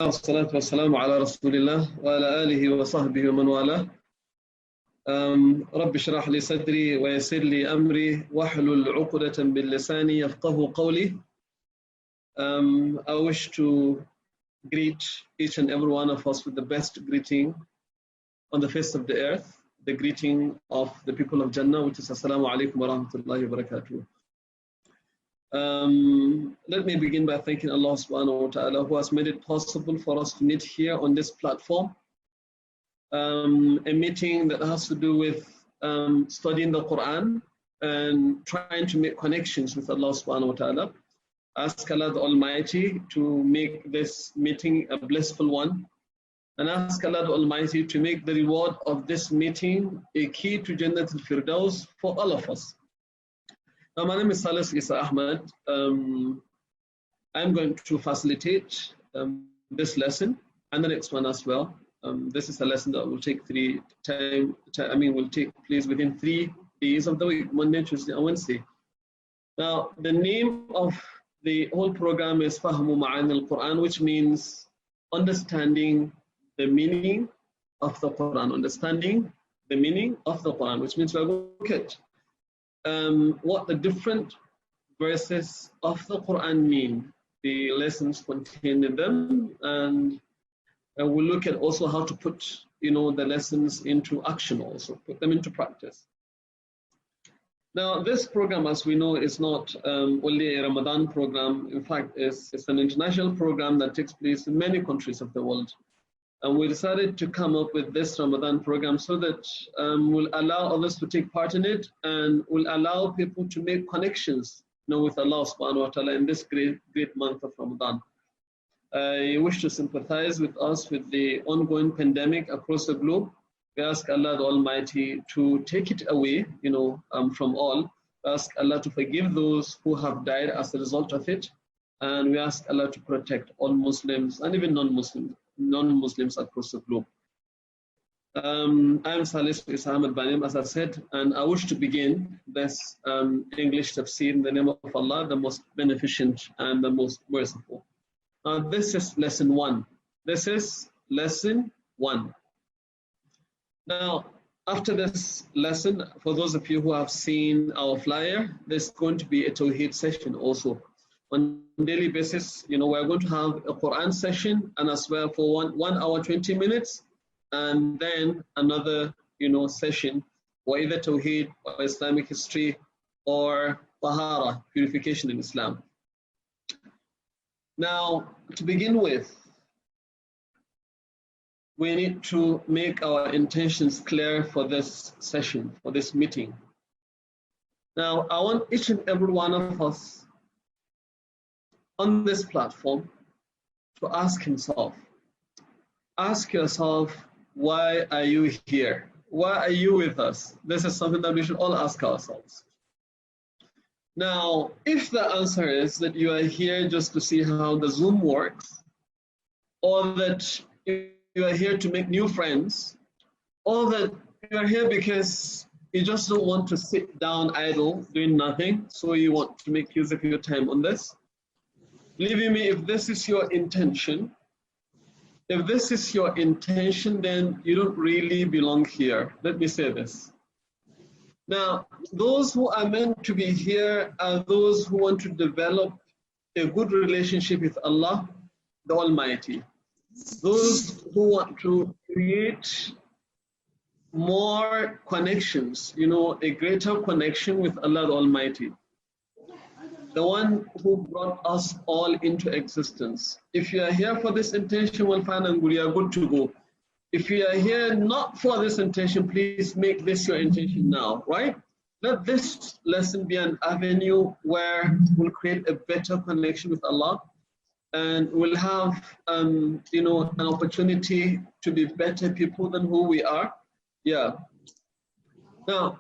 والصلاة والسلام على رسول الله وعلى آله وصحبه ومن والاه. رب اشرح لي صدري ويسر لي أمري واحلل عقدة من لساني يفقه قولي. I wish to greet each and every one of us with the best greeting on the face of the earth, the greeting of the people of Jannah, which is Assalamu alaikum wa rahmatullahi wa barakatuh. Let me begin by thanking Allah subhanahu wa ta'ala who has made it possible for us to meet here on this platform. A meeting that has to do with studying the Quran and trying to make connections with Allah subhanahu wa ta'ala. Ask Allah the Almighty to make this meeting a blissful one, and ask Allah the Almighty to make the reward of this meeting a key to Jannat al-Firdaus for all of us. Now, my name is Salis Isa Ahmad. I'm going to facilitate this lesson and the next one as well. This is a lesson that will take will take place within 3 days of the week, Monday, Tuesday, and Wednesday. Now, the name of the whole program is Fahmu Ma'anil Qur'an, which means understanding the meaning of the Quran. Understanding the meaning of the Quran, which means we're going to look at what the different verses of the Quran mean, the lessons contained in them, and we'll look at also how to put the lessons into action, also put them into practice. Now, this program, as we know, is not only a Ramadan program. In fact, it's an international program that takes place in many countries of the world. And we decided to come up with this Ramadan program so that we'll allow others to take part in it and will allow people to make connections with Allah subhanahu wa ta'ala in this great month of Ramadan. I wish to sympathize with us with the ongoing pandemic across the globe. We ask Allah the Almighty to take it away, from all. We ask Allah to forgive those who have died as a result of it. And we ask Allah to protect all Muslims and even non-Muslims across the globe. I'm Salis Isa Ahmad Banim, as I said, and I wish to begin this English tafsir in the name of Allah, the most beneficent and the most merciful. This is lesson 1. This is lesson 1. Now, after this lesson, for those of you who have seen our flyer, there's going to be a Tawheed session also. On a daily basis, we're going to have a Quran session, and as well for 1 hour, 20 minutes, and then another, session, or either Tawheed or Islamic history or Tahara, purification in Islam. Now, to begin with, we need to make our intentions clear for this session, for this meeting. Now, I want each and every one of us on this platform to ask himself, ask yourself, why are you here? Why are you with us? This is something that we should all ask ourselves. Now, if the answer is that you are here just to see how the Zoom works, or that you are here to make new friends, or that you are here because you just don't want to sit down idle doing nothing, so you want to make use of your time on this, believe me, if this is your intention, then you don't really belong here. Let me say this. Now, those who are meant to be here are those who want to develop a good relationship with Allah, the Almighty. Those who want to create more connections, a greater connection with Allah, the Almighty, the one who brought us all into existence. If you are here for this intention, well, fine and good, you are good to go. If you are here not for this intention, please make this your intention now, right? Let this lesson be an avenue where we'll create a better connection with Allah, and we'll have, an opportunity to be better people than who we are. Yeah. Now,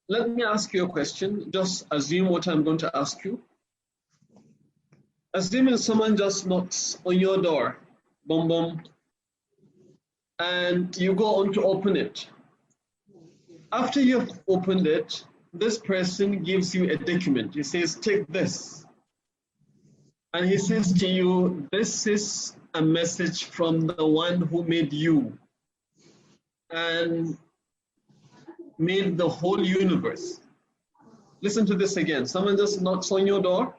let me ask you a question. Just assume what I'm going to ask you. Assuming someone just knocks on your door, boom, boom, and you go on to open it. After you've opened it, this person gives you a document. He says, take this. and he says to you, this is a message from the one who made you and made the whole universe. Listen to this again. Someone just knocks on your door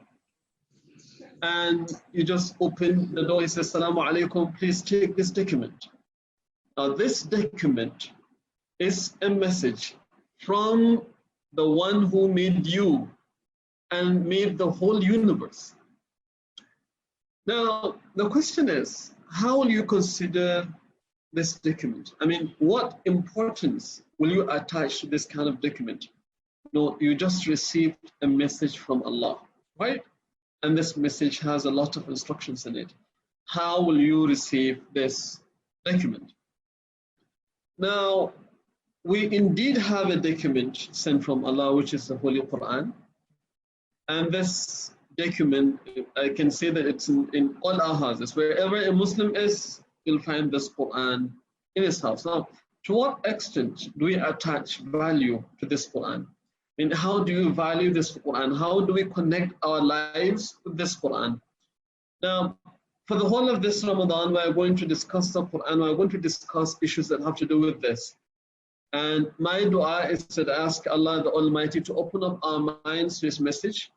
and you just open the door. He says, Assalamu alaikum, please take this document. Now this document is a message from the one who made you and made the whole universe. Now, the question is, how will you consider this document? I mean, what importance will you attach to this kind of document? No, you just received a message from Allah, right? And this message has a lot of instructions in it. How will you receive this document? Now, we indeed have a document sent from Allah, which is the Holy Quran. And this document, I can say that it's in all our houses. Wherever a Muslim is, you'll find this Quran in his house. Now, to what extent do we attach value to this Quran? And how do you value this Quran? How do we connect our lives with this Quran? Now, for the whole of this Ramadan, we are going to discuss the Quran. We are going to discuss issues that have to do with this. And my dua is to ask Allah the Almighty to open up our minds to His message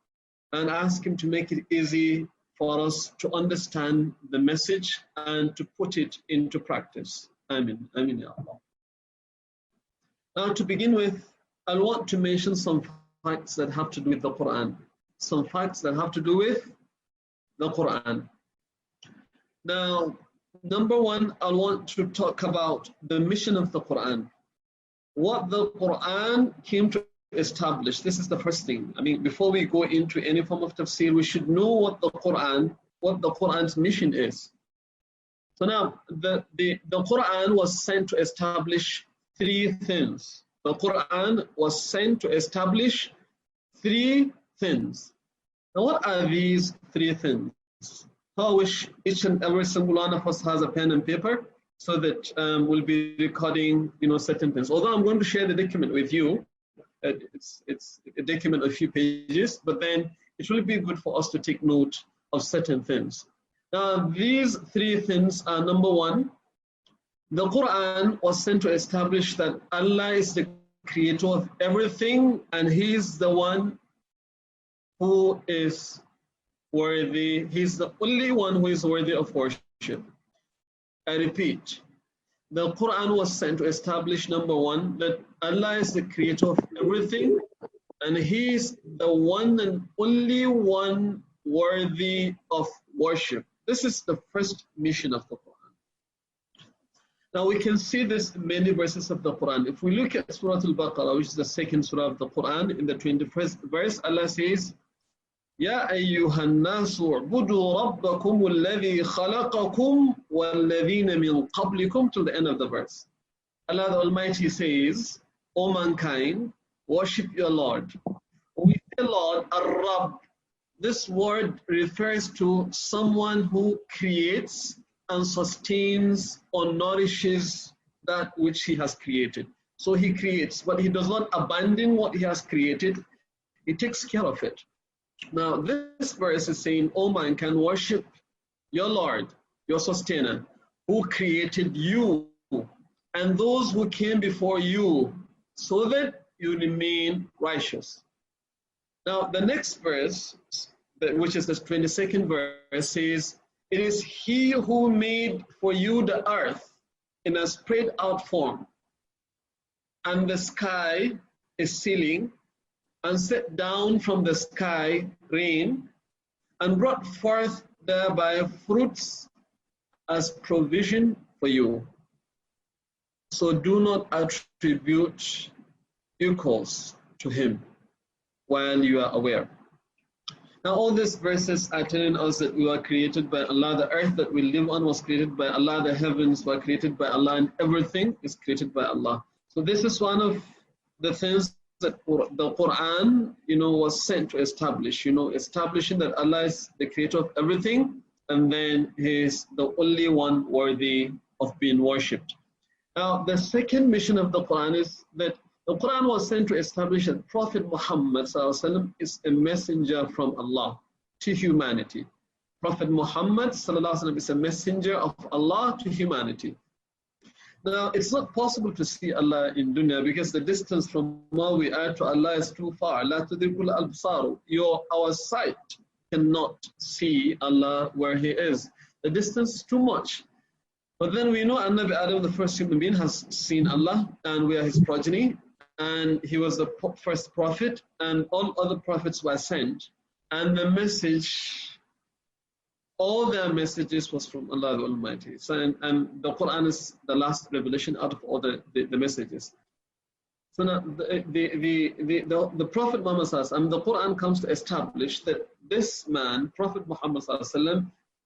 and ask Him to make it easy for us to understand the message and to put it into practice. Amin. Amin, Ya Allah. Now, to begin with, I want to mention some facts that have to do with the Quran. Some facts that have to do with the Quran. Now, number one, I want to talk about the mission of the Quran. What the Quran came to establish. This is the first thing. I mean, before we go into any form of tafsir, we should know what the Quran's mission is. So now, the Quran was sent to establish three things. The Quran was sent to establish three things. Now, what are these three things? So I wish each and every single one of us has a pen and paper so that we'll be recording, certain things. Although I'm going to share the document with you, it's a document of a few pages, but then it will be good for us to take note of certain things. Now, these three things are: number one, the Quran was sent to establish that Allah is the creator of everything and He is the one who is worthy. He's the only one who is worthy of worship. I repeat, the Quran was sent to establish, number one, that Allah is the creator of everything and He is the one and only one worthy of worship. This is the first mission of the Quran. Now we can see this in many verses of the Quran. If we look at Suratul Baqarah, which is the second surah of the Quran, in the 21st verse, Allah says, يا أيها الناس اعبدوا ربكم الذي خلقكم والذين من قبلكم, till the end of the verse. Allah the Almighty says, O mankind, worship your Lord. We say Lord, Ar-Rabb. This word refers to someone who creates and sustains or nourishes that which He has created. So He creates, but He does not abandon what He has created. He takes care of it. Now, this verse is saying, O mankind, worship your Lord, your sustainer, who created you and those who came before you, so that you remain righteous. Now, the next verse, which is the 22nd verse, says, it is He who made for you the earth in a spread out form, and the sky is ceiling, and set down from the sky rain, and brought forth thereby fruits as provision for you. So do not attribute equals to Him while you are aware. Now all these verses are telling us that we were created by Allah. The earth that we live on was created by Allah. The heavens were created by Allah, and everything is created by Allah. So this is one of the things that the Quran, was sent to establish, establishing that Allah is the creator of everything, and then He is the only one worthy of being worshipped. Now, the second mission of the Quran is that the Quran was sent to establish that Prophet Muhammad ﷺ is a messenger from Allah to humanity. Prophet Muhammad sallallahu alaihi wasallam is a messenger of Allah to humanity. Now, it's not possible to see Allah in dunya because the distance from where we are to Allah is too far. La tudrikul absar. Our sight cannot see Allah where He is. The distance is too much. But then we know Nabi Adam, the first human being, has seen Allah, and we are his progeny, and he was the first prophet, and all other prophets were sent. And the message, all their messages was from Allah the Almighty. So, and the Quran is the last revelation out of all the messages. So now the Prophet Muhammad and the Quran comes to establish that this man, Prophet Muhammad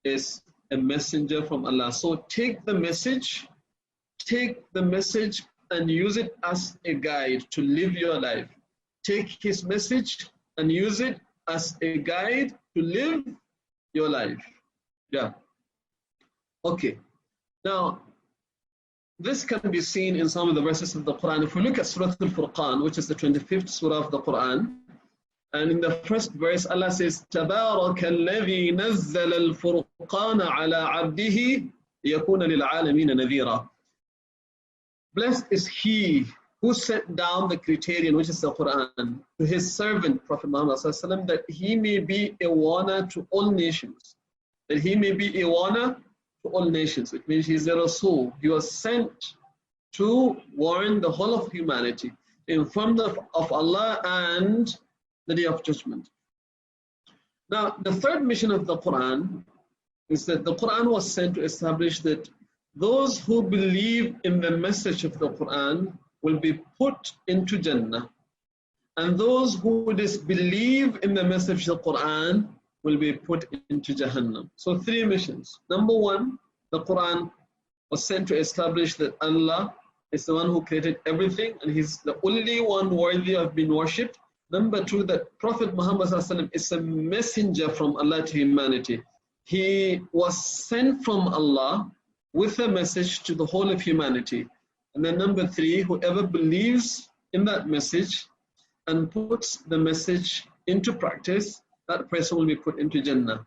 is a messenger from Allah. So take the message and use it as a guide to live your life. Take his message and use it as a guide to live your life. Yeah. Okay. Now, this can be seen in some of the verses of the Quran. If we look at Suratul Furqan, which is the 25th surah of the Quran, and in the first verse, Allah says, تَبَارَكَ الَّذِي نَزَّلَ الْفُرْقَانَ عَلَىٰ عَبْدِهِ لِيَكُونَ لِلْعَالَمِينَ نَذِيرًا. Blessed is he who sent down the criterion, which is the Quran, to his servant, Prophet Muhammad ﷺ, that he may be a warner to all nations. That he may be a warner to all nations. It means he's a Rasul. He was sent to warn the whole of humanity, inform them of Allah and the Day of Judgment. Now, the third mission of the Quran is that the Quran was sent to establish that those who believe in the message of the Quran will be put into Jannah. And those who disbelieve in the message of the Quran will be put into Jahannam. So three missions. Number one, the Quran was sent to establish that Allah is the one who created everything and He's the only one worthy of being worshipped. Number two, that Prophet Muhammad is a messenger from Allah to humanity. He was sent from Allah with a message to the whole of humanity. And then number three, whoever believes in that message and puts the message into practice, that person will be put into Jannah.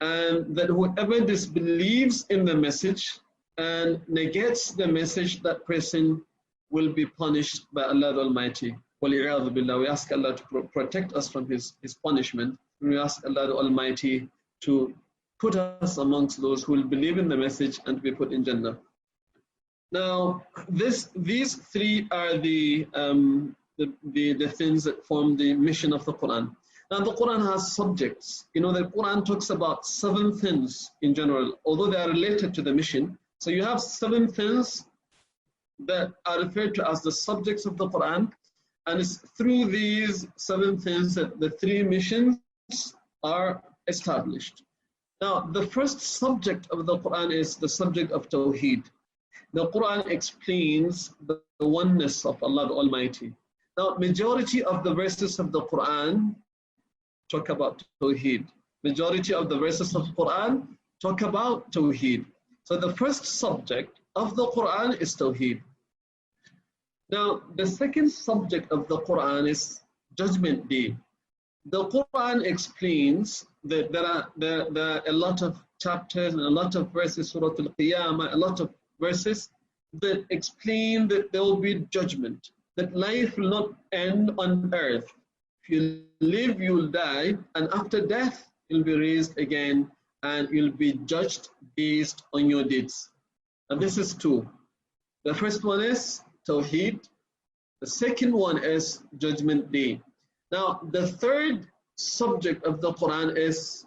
And that whoever disbelieves in the message and negates the message, that person will be punished by Allah the Almighty. We ask Allah to protect us from His punishment. And we ask Allah the Almighty to put us amongst those who will believe in the message and to be put in Jannah. Now, these three are the things that form the mission of the Quran. Now, the Quran has subjects. You know, the Quran talks about 7 things in general, although they are related to the mission. So you have 7 things that are referred to as the subjects of the Quran. And it's through these 7 things that the 3 missions are established. Now, the first subject of the Quran is the subject of Tawheed. The Quran explains the oneness of Allah the Almighty. Now, majority of the verses of the Quran talk about Tawheed. Majority of the verses of the Quran talk about Tawheed. So the first subject of the Quran is Tawheed. Now, the second subject of the Quran is Judgment Day. The Quran explains that there are a lot of chapters and a lot of verses, Suratul Qiyamah, a lot of verses that explain that there will be judgment, that life will not end on earth. If you live, you will die, and after death, you'll be raised again, and you'll be judged based on your deeds. And this is 2. The first one is Tawheed. The second one is Judgment Day. Now, the third subject of the Quran is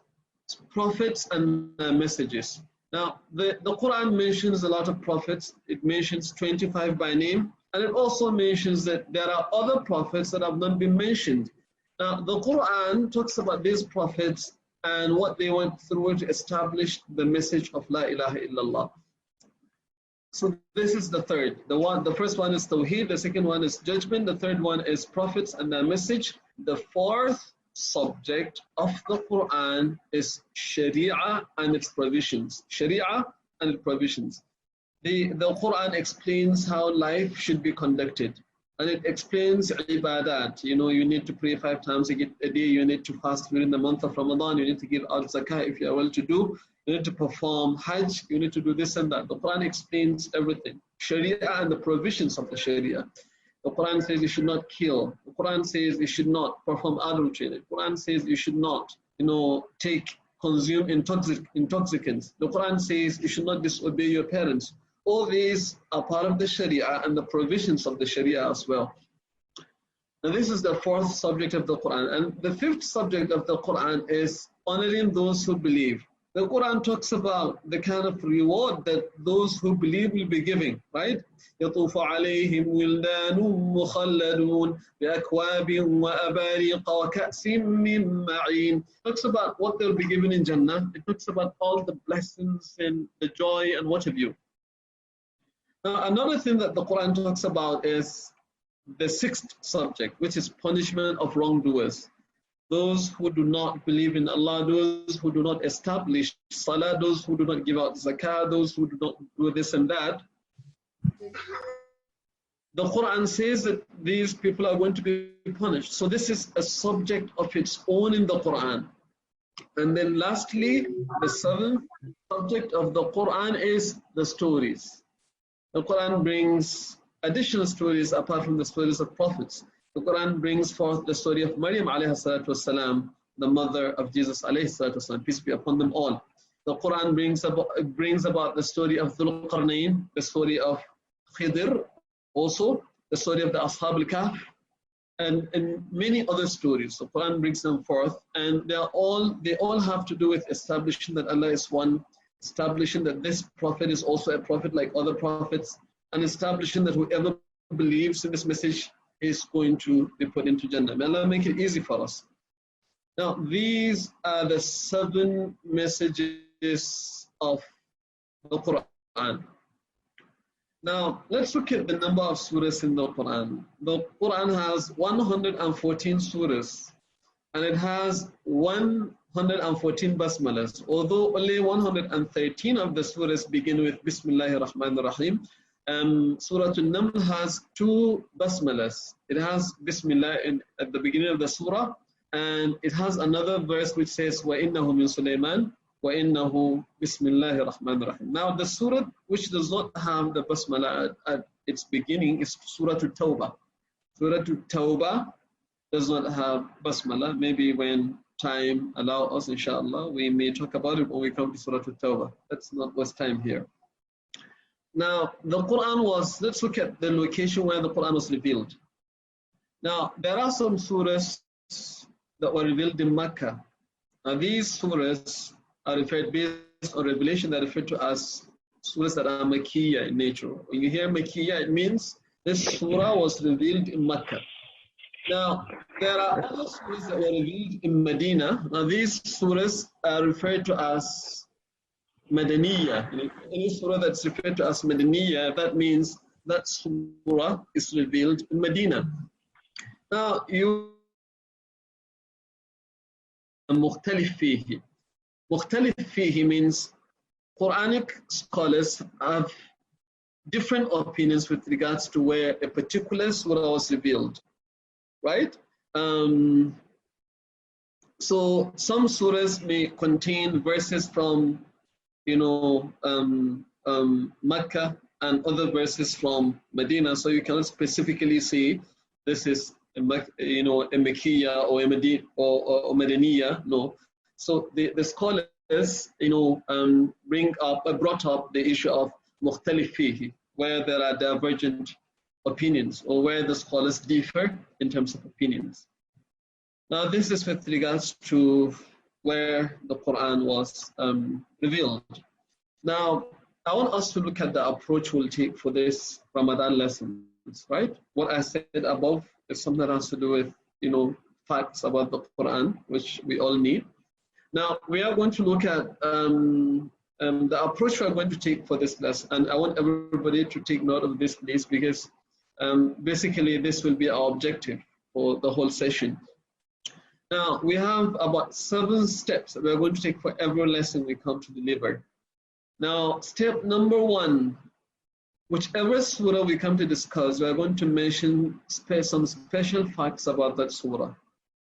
prophets and messages. Now, the Quran mentions a lot of prophets. It mentions 25 by name, and it also mentions that there are other prophets that have not been mentioned. Now, the Quran talks about these prophets and what they went through to establish the message of La ilaha illallah. So this is the third. The first one is Tawheed, the second one is Judgment, the third one is prophets and their message. The fourth subject of the Quran is Sharia and its provisions. Sharia and its provisions. The Quran explains how life should be conducted. And it explains ibadat. You know, you need to pray 5 times a day, you need to fast during the month of Ramadan, you need to give out zakah if you are well to do, you need to perform hajj, you need to do this and that. The Quran explains everything. Sharia and the provisions of the Sharia. The Quran says you should not kill. The Quran says you should not perform adultery. The Quran says you should not, you know, consume intoxicants. The Quran says you should not disobey your parents. All these are part of the Sharia and the provisions of the Sharia as well. Now this is the 4th subject of the Quran. And the 5th subject of the Quran is honoring those who believe. The Quran talks about the kind of reward that those who believe will be giving, right? يَطُوفُ عَلَيْهِمْ وِلْدَانٌ مُخَلَّدُونَ بِأَكْوَابٍ وَأَبَارِيقَ وَكَأْسٍ مِّن مَّعِينٍ. It talks about what they'll be given in Jannah. It talks about all the blessings and the joy and what have you. Now, another thing that the Quran talks about is the 6th subject, which is punishment of wrongdoers. Those who do not believe in Allah, those who do not establish salah, those who do not give out zakah, those who do not do this and that. The Quran says that these people are going to be punished. So this is a subject of its own in the Quran. And then lastly, the 7th subject of the Quran is the stories. The Quran brings additional stories apart from the stories of prophets. The Quran brings forth the story of Maryam alayhi salatu wasalam, the mother of Jesus alayhi salatu wasalam, peace be upon them all. The Quran brings about the story of Dhul Qarnayn, the story of Khidr, also the story of the Ashab al-Kahf, and many other stories. The Quran brings them forth, and they all have to do with establishing that Allah is one, establishing that this prophet is also a prophet like other prophets, and establishing that whoever believes in this message is going to be put into Jannah. May Allah make it easy for us. Now, these are the 7 messages of the Quran. Now, let's look at the number of surahs in the Quran. The Quran has 114 surahs, and it has 114 basmalas, although only 113 of the surahs begin with Bismillahir Rahmanir Rahim. Suratul Naml has 2 basmalas. It has Bismillah at the beginning of the surah, and it has another verse which says وَإِنَّهُ مِن سُلَيْمَانَ وَإِنَّهُ Bismillahir Rahmanir Rahim. Now the surah which does not have the basmala at its beginning is Suratul Tawbah. Suratul Tawbah does not have basmala. Maybe when time allows us, inshallah, we may talk about it when we come to Suratul Tawbah. That's not what's time here. Now, the Quran let's look at the location where the Quran was revealed. Now, there are some surahs that were revealed in Mecca. Now, these surahs are referred, based on revelation, that are referred to as surahs that are Makkiyah in nature. When you hear Makkiyah, it means this surah was revealed in Mecca. Now, there are other surahs that were revealed in Medina. Now, these surahs are referred to as Madaniyah. Any surah that's referred to as Madaniyah, that means that surah is revealed in Medina. Now, Mukhtalif fihi. Mukhtalif fihi means Quranic scholars have different opinions with regards to where a particular surah was revealed, right? So some surahs may contain verses from Mecca and other verses from Medina, so you cannot specifically say this is a Makkiyah or a Madaniyah. No. So the scholars brought up the issue of Mukhtalif fihi, where there are divergent opinions or where the scholars differ in terms of opinions. Now this is with regards to where the Quran was revealed. Now, I want us to look at the approach we'll take for this Ramadan lessons, right? What I said above is something that has to do with, facts about the Quran, which we all need. Now, we are going to look at the approach we are going to take for this lesson, and I want everybody to take note of this, please, because basically this will be our objective for the whole session. Now, we have about 7 steps that we are going to take for every lesson we come to deliver. Now, step number 1 whichever surah we come to discuss, we are going to mention some special facts about that surah.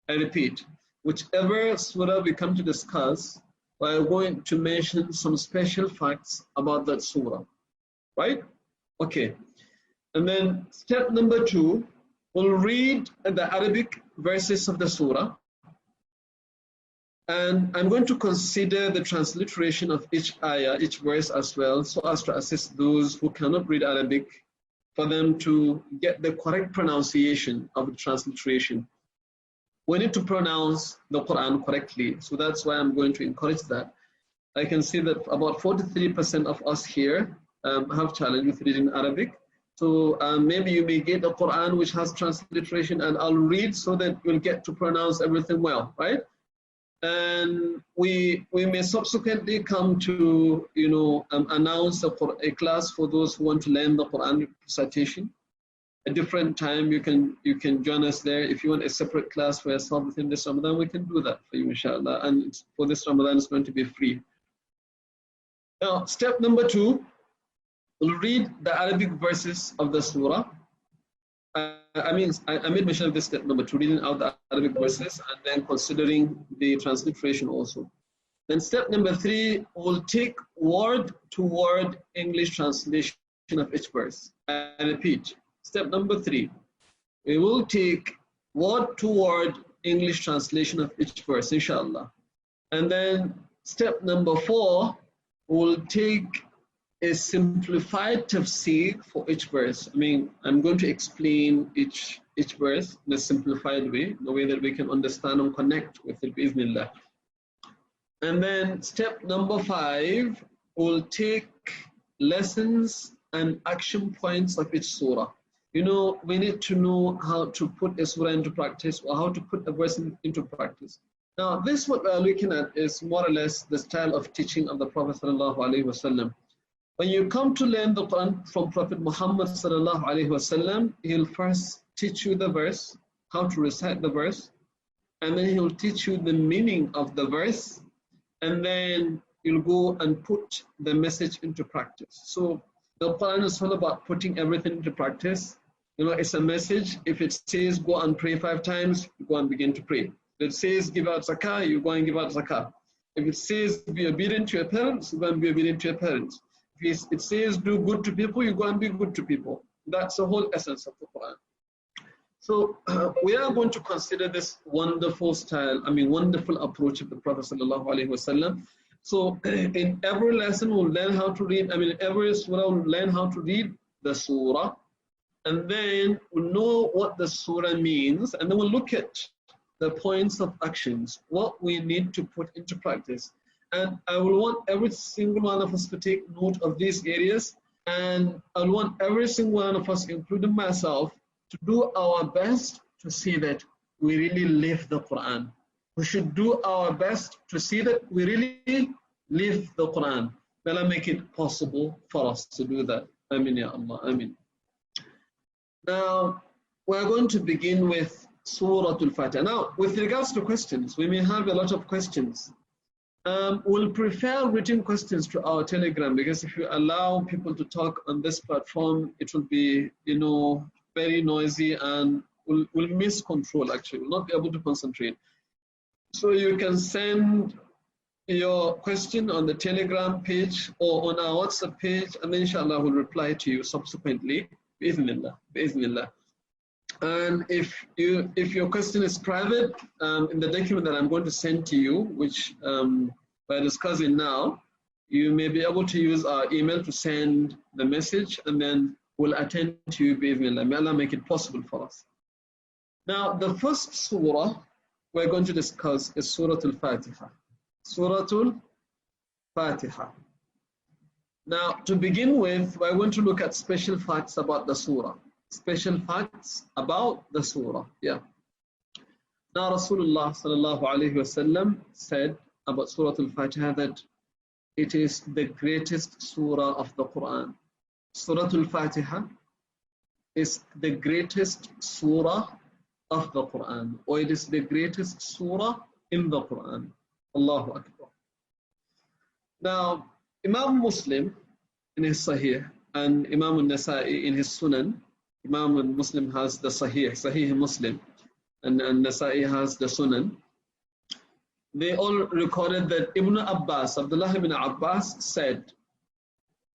I repeat, whichever surah we come to discuss, we are going to mention some special facts about that surah, right? Okay. And then step number 2, we'll read the Arabic verses of the surah. And I'm going to consider the transliteration of each ayah, each verse as well, so as to assist those who cannot read Arabic for them to get the correct pronunciation of the transliteration. We need to pronounce the Quran correctly, so that's why I'm going to encourage that. I can see that about 43% of us here have challenge with reading Arabic. So maybe you may get a Quran which has transliteration, and I'll read so that you'll get to pronounce everything well, right? And we may subsequently come to announce a class for those who want to learn the Quran recitation. A different time you can join us there. If you want a separate class for yourself within this Ramadan, we can do that for you, inshallah. And for this Ramadan, it's going to be free. Now, step number 2, we'll read the Arabic verses of the surah. I made mention of this step number 2, reading out the Arabic verses and then considering the transliteration also. Then step number 3, we'll take word-to-word English translation of each verse. I repeat, step number 3, we will take word-to-word English translation of each verse, inshallah. And then step number 4, we'll take a simplified tafsir for each verse. I'm going to explain each verse in a simplified way, the way that we can understand and connect with it, bi'idhnillah. And then step number 5, we'll take lessons and action points of each surah. We need to know how to put a surah into practice, or how to put a verse into practice. Now, this what we are looking at is more or less the style of teaching of the Prophet ﷺ. When you come to learn the Quran from Prophet Muhammad sallallahu alaihi wasallam, he'll first teach you the verse, how to recite the verse, and then he'll teach you the meaning of the verse, and then you'll go and put the message into practice. So the Quran is all about putting everything into practice. It's a message. If it says go and pray 5 times, you go and begin to pray. If it says give out zakah, you go and give out zakah. If it says be obedient to your parents, you go and be obedient to your parents. If it says do good to people, you go and be good to people. That's the whole essence of the Quran. So we are going to consider this wonderful style, wonderful approach of the Prophet sallallahu alaihi wasallam. So in every lesson we'll learn how to read, every surah we'll learn how to read the surah, and then we'll know what the surah means, and then we'll look at the points of actions, what we need to put into practice. And I will want every single one of us to take note of these areas, and I want every single one of us, including myself, to do our best to see that we really live the Quran. We should do our best to see that we really live the Quran. May Allah make it possible for us to do that. Ameen ya Allah, ameen. Now, we're going to begin with Suratul Fatiha. Now, with regards to questions, we may have a lot of questions. We'll prefer written questions to our Telegram, because if you allow people to talk on this platform, it will be, very noisy, and we'll miss control actually. We'll not be able to concentrate. So you can send your question on the Telegram page or on our WhatsApp page, and then inshallah we'll reply to you subsequently. Bi'idhnillah. And if your question is private, in the document that I'm going to send to you, which we're discussing now, you may be able to use our email to send the message, and then we'll attend to you, bi'idhnillah. May Allah make it possible for us. Now, the first surah we're going to discuss is Suratul Fatiha. Suratul Fatiha. Now, to begin with, we're going to look at special facts about the surah. Special facts about the surah. Yeah. Now, Rasulullah sallallahu alaihi wasallam said about Suratul Fatiha that it is the greatest surah of the Quran. Suratul Fatiha is the greatest surah of the Quran, or it is the greatest surah in the Quran. Allahu Akbar. Now, Imam Muslim in his Sahih and Imam al-Nasa'i in his Sunan. Imam al-Muslim has the Sahih Muslim, and Nasa'i has the Sunan. They all recorded that Ibn Abbas, Abdullah ibn Abbas said,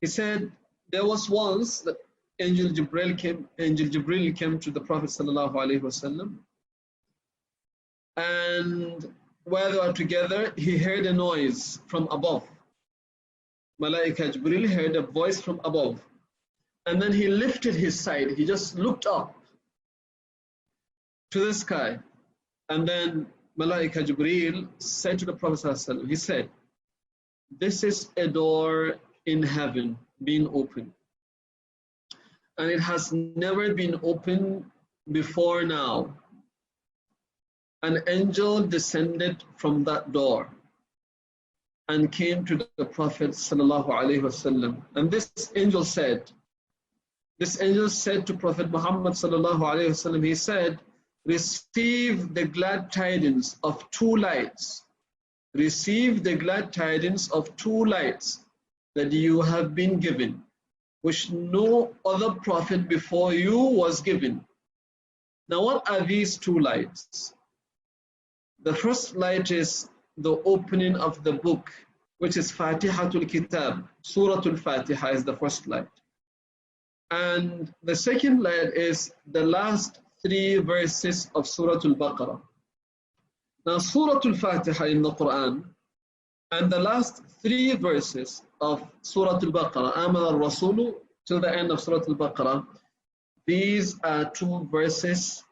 he said, there was once that Angel Jibril came to the Prophet sallallahu alaihi wasallam, and while they were together, he heard a noise from above. Malaika Jibril heard a voice from above, and then he lifted his sight. He just looked up to the sky, and then Malaika Jibril said to the Prophet sallallahu alaihi wasallam, he said, this is a door in heaven being opened, and it has never been opened before now. An angel descended from that door and came to the Prophet sallallahu alaihi wasallam, and this angel said to Prophet Muhammad sallallahu alaihi wasallam, he said, receive the glad tidings of two lights. Receive the glad tidings of two lights that you have been given, which no other prophet before you was given. Now, what are these two lights? The first light is the opening of the book, which is Fatihatul Kitab. Suratul Fatiha is the first light. And the second light is the last 3 verses of Suratul Baqarah. Now, Suratul Fatiha in the Quran and the last 3 verses of Suratul Baqarah, Amana al-Rasulu, till the end of Suratul Baqarah, these are 2 verses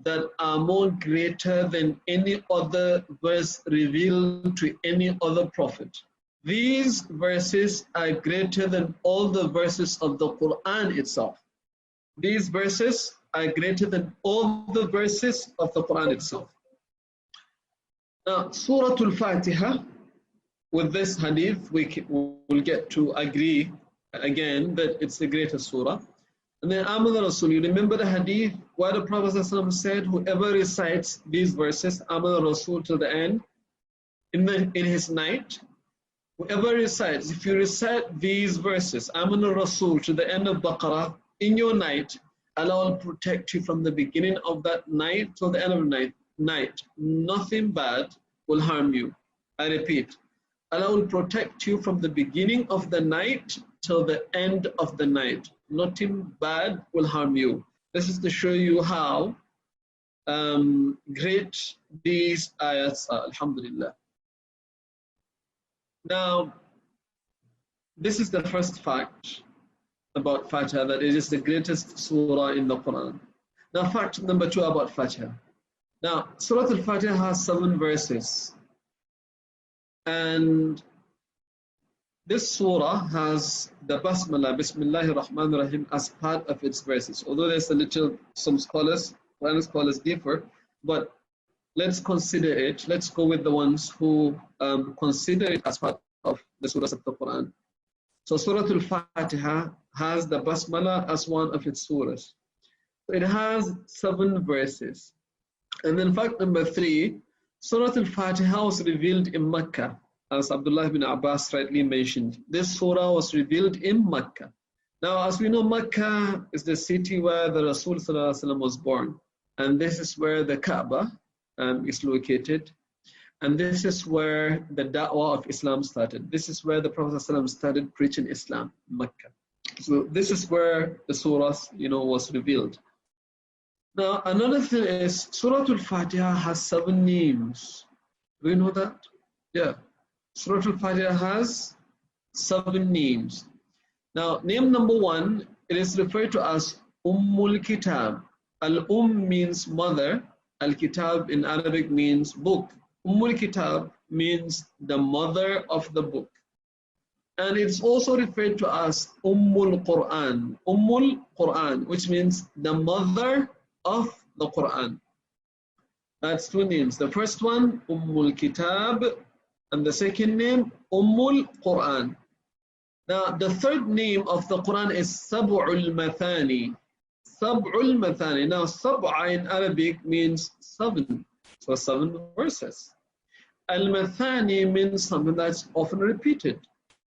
that are more greater than any other verse revealed to any other prophet. These verses are greater than all the verses of the Quran itself. These verses are greater than all the verses of the Quran itself. Now, Suratul Fatiha, with this hadith, we will get to agree again that it's the greatest surah. And then Amana Rasul, you remember the hadith where the Prophet ﷺ said, whoever recites these verses, Amana Rasul till the end, in his night, whoever recites, if you recite these verses, Amana Rasul to the end of Baqarah, in your night, Allah will protect you from the beginning of that night till the end of the night. Nothing bad will harm you. I repeat, Allah will protect you from the beginning of the night till the end of the night. Nothing bad will harm you. This is to show you how great these ayats are. Alhamdulillah. Now, this is the first fact about Fatiha, that it is the greatest surah in the Quran. Now, fact number 2 about Fatiha. Now, Suratul Fatiha has 7 verses. And this surah has the Basmala, Bismillahir Rahmanir Rahim, as part of its verses. Although there's some scholars, Quranic scholars differ, but let's consider it. Let's go with the ones who consider it as part of the surahs of the Quran. So Suratul Fatiha has the Basmala as one of its surahs. So it has 7 verses. And then fact number 3, Suratul Fatiha was revealed in Mecca, as Abdullah ibn Abbas rightly mentioned. This surah was revealed in Mecca. Now, as we know, Mecca is the city where the Rasul was born. And this is where the Kaaba is located. And this is where the da'wah of Islam started. This is where the Prophet started preaching Islam, Mecca. So this is where the surah, was revealed. Now, another thing is, Suratul Fatiha has 7 names. Do you know that? Yeah. Suratul Fatiha has 7 names. Now, name number 1, it is referred to as Ummul Kitab. Means mother. Al-Kitab in Arabic means book. Ummul Kitab means the mother of the book. And it's also referred to as Ummul Qur'an. Ummul Qur'an, which means the mother of the Quran. That's 2 names. The first one, Ummul Kitab, and the second name, Ummul Qur'an. Now, the third name of the Quran is Sab'ul Mathani. Sab'ul Mathani. Now, Sab'a in Arabic means 7. So 7 verses. Al-Mathani means something that's often repeated.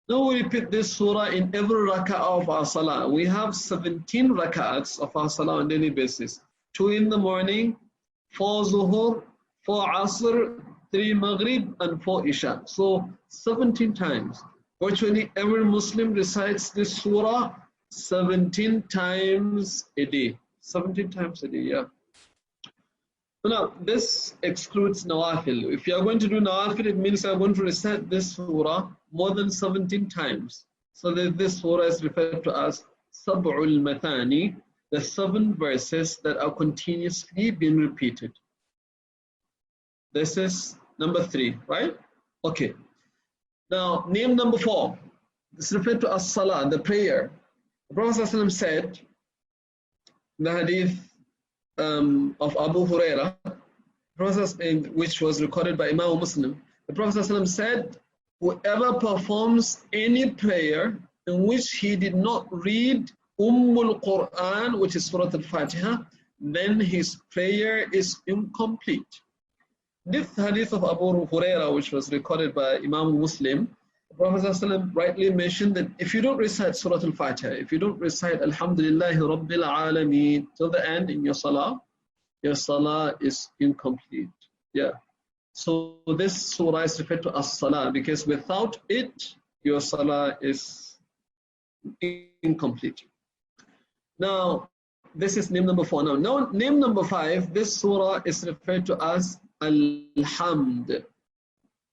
Now we repeat this surah in every rak'ah of our salah. We have 17 rak'ahs of our salah on a daily basis. 2 in the morning, 4 zuhur, 4 asr, 3 maghrib, and 4 isha. So 17 times. Virtually every Muslim recites this surah 17 times a day. 17 times a day, yeah. So now, this excludes nawafil. If you are going to do nawafil, it means you are going to recite this surah more than 17 times. So that this surah is referred to as Sab'ul Mathani, the 7 verses that are continuously being repeated. This is number 3, right? Okay. Now, name number 4. This is referred to as Salah, the prayer. The Prophet ﷺ said, the hadith of Abu Huraira, which was recorded by Imam Muslim, the Prophet ﷺ said, whoever performs any prayer in which he did not read Qur'an, which is Suratul Fatiha, then his prayer is incomplete. This hadith of Abu Huraira, which was recorded by Imam Muslim, the Prophet ﷺ rightly mentioned that if you don't recite Suratul Fatiha, if you don't recite Alhamdulillahi Rabbil Alameen till the end in your salah is incomplete. Yeah. So this surah is referred to as salah because without it, your salah is incomplete. Now, this is name number 4. Now, name number 5, this surah is referred to as Al-Hamd.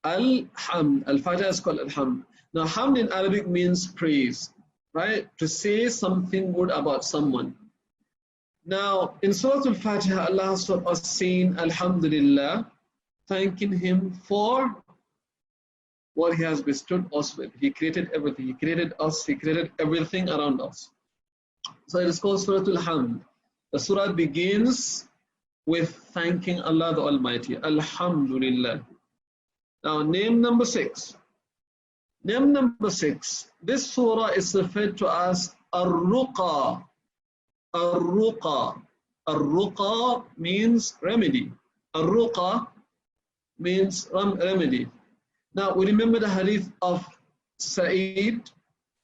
Al-Hamd. Al-Fatiha is called Al-Hamd. Now, Hamd in Arabic means praise, right? To say something good about someone. Now, in Suratul Fatiha, Allah has taught us saying Alhamdulillah, thanking Him for what He has bestowed us with. He created everything. He created us. He created everything around us. So it is called Suratul Hamd. The surah begins with thanking Allah the Almighty. Alhamdulillah. Now, name number 6. Name number 6. This surah is referred to as Ar-Ruqa. Ar-Ruqa. Ar-Ruqa means remedy. Ar-Ruqa means remedy. Now, we remember the hadith of Sa'id,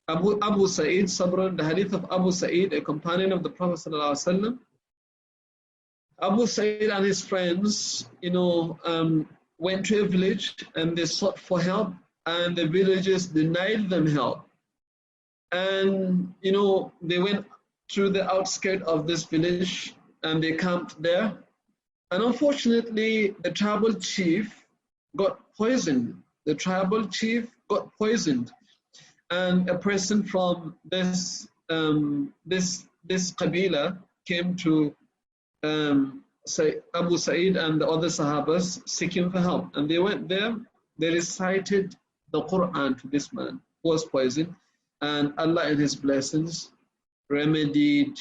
Abu Sa'id Sabran, the hadith of Abu Sa'id, a companion of the Prophet ﷺ. Abu Sa'id and his friends, went to a village and they sought for help, and the villagers denied them help. And, they went through the outskirts of this village and they camped there. And unfortunately, the tribal chief got poisoned. The tribal chief got poisoned. And a person from this Qabila came to Abu Sa'id and the other Sahabas seeking for help. And they went there, they recited the Qur'an to this man who was poisoned, and Allah in His blessings remedied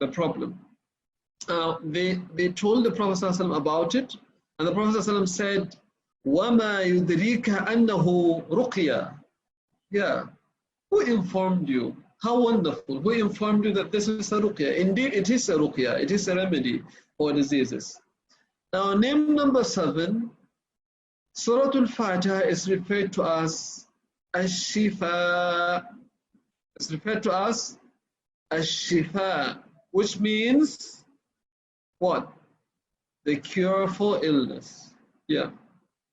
the problem. They told the Prophet ﷺ about it, and the Prophet ﷺ said, وَمَا يُدْرِيكَ أَنَّهُ رُقْيَةٌ. Yeah, who informed you? How wonderful. Who informed you that this is a ruqya? Indeed, it is a ruqya. It is a remedy for diseases. Now, name number 7, Suratul Fatiha is referred to as Ash-Shifa. It's referred to as Ash-Shifa, which means what? The cure for illness. Yeah.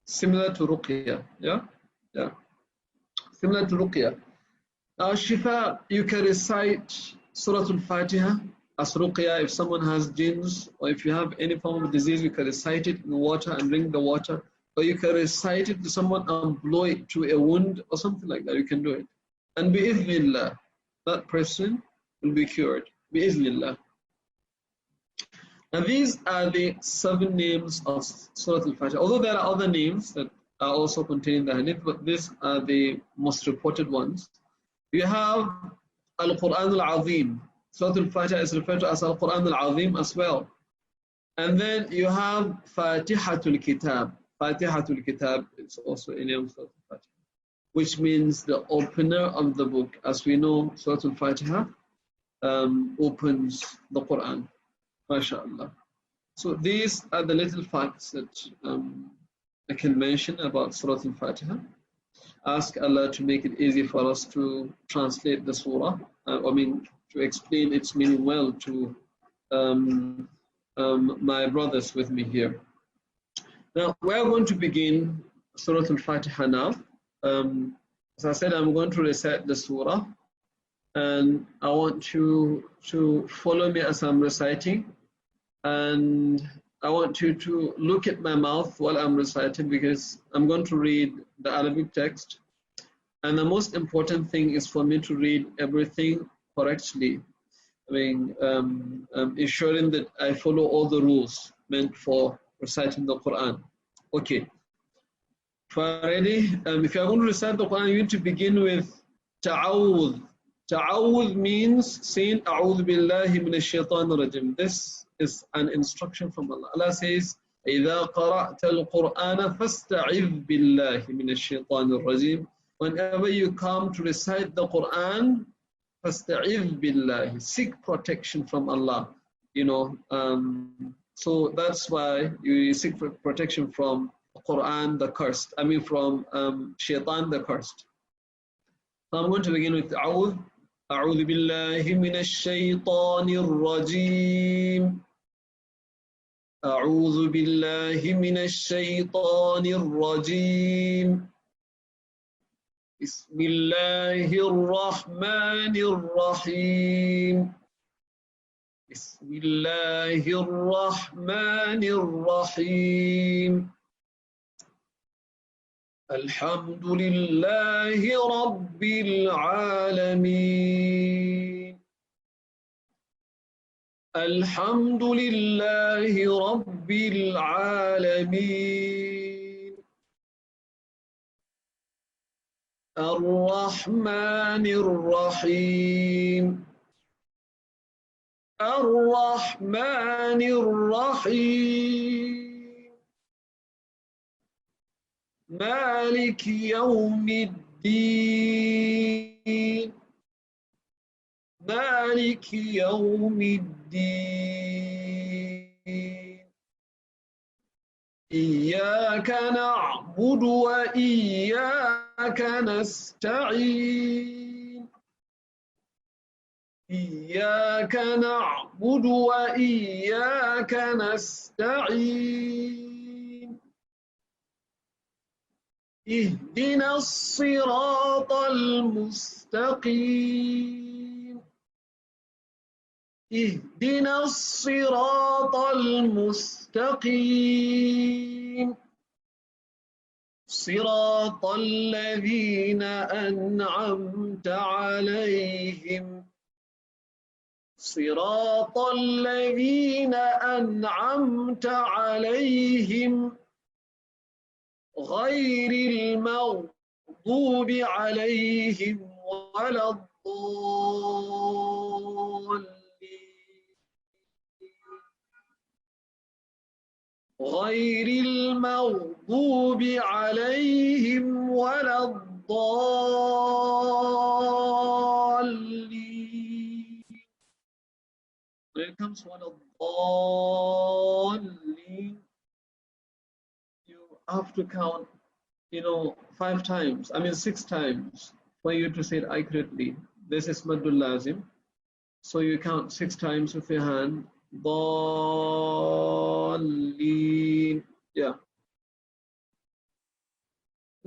Similar to ruqya. Yeah. Similar to ruqya. Now, Shifa, you can recite Suratul Fatiha as ruqya. If someone has jinns, or if you have any form of disease, you can recite it in water and drink the water. Or you can recite it to someone and blow it to a wound or something like that. You can do it. And bi'idhnillah, that person will be cured. Bi'idhnillah. And these are the 7 names of Suratul Fatiha. Although there are other names that are also contained in the hadith, but these are the most reported ones. You have Al-Qur'an Al-Azim. Suratul Fatiha is referred to as Al-Qur'an Al-Azim as well. And then you have Fatihatul Kitab. Fatihatul Kitab is also a name of Suratul Fatiha, which means the opener of the book. As we know, Suratul Fatiha opens the Quran. MashaAllah. So these are the little facts that I can mention about Suratul Fatiha. Ask Allah to make it easy for us to translate the surah, to explain its meaning well to my brothers with me here. Now, we are going to begin Suratul Fatiha now. As I said, I'm going to recite the surah, and I want you to follow me as I'm reciting, and I want you to look at my mouth while I'm reciting, because I'm going to read the Arabic text, and the most important thing is for me to read everything correctly. Ensuring that I follow all the rules meant for reciting the Quran. Okay. Ready? If you are going to recite the Quran, you need to begin with ta'awudh. Ta'awudh means saying A'udhu billahi minash shaitanir rajim. This is an instruction from Allah. Allah says, إِذَا قَرَأْتَ الْقُرْآنَ فَاسْتَعِذْ بِاللَّهِ مِنَ الشَّيْطَانِ الرَّجِيمِ. Whenever you come to recite the Quran, فَاسْتَعِذْ بِاللَّهِ, seek protection from Allah. So that's why you seek protection from Quran, the cursed. From Shaitan, the cursed. So I'm going to begin with A'udh. أعوذ بالله من الشيطان الرجيم. أعوذ بالله من الشيطان الرجيم. بسم الله الرحمن الرحيم. بسم الله الرحمن الرحيم. الحمد لله رب العالمين. الحمد لله رب العالمين. الرحمن الرحيم. الرحمن الرحيم. مالك يوم الدين. مالك يوم الدين. إياك نعبد وإياك نستعين. إياك نعبد وإياك نستعين. اهدنا الصراط المستقيم. اهدنا الصراط المستقيم. صراط الذين أنعمت عليهم. صراط الذين أنعمت عليهم غير المغضوب عليهم ولا الضالين. غير المغضوب عليهم ولا الضالين. When it comes to ولا الضالين, have to count, 5 times, 6 times for you to say it accurately. This is Maddul Lazim. So you count 6 times with your hand. Dhalleen. Yeah.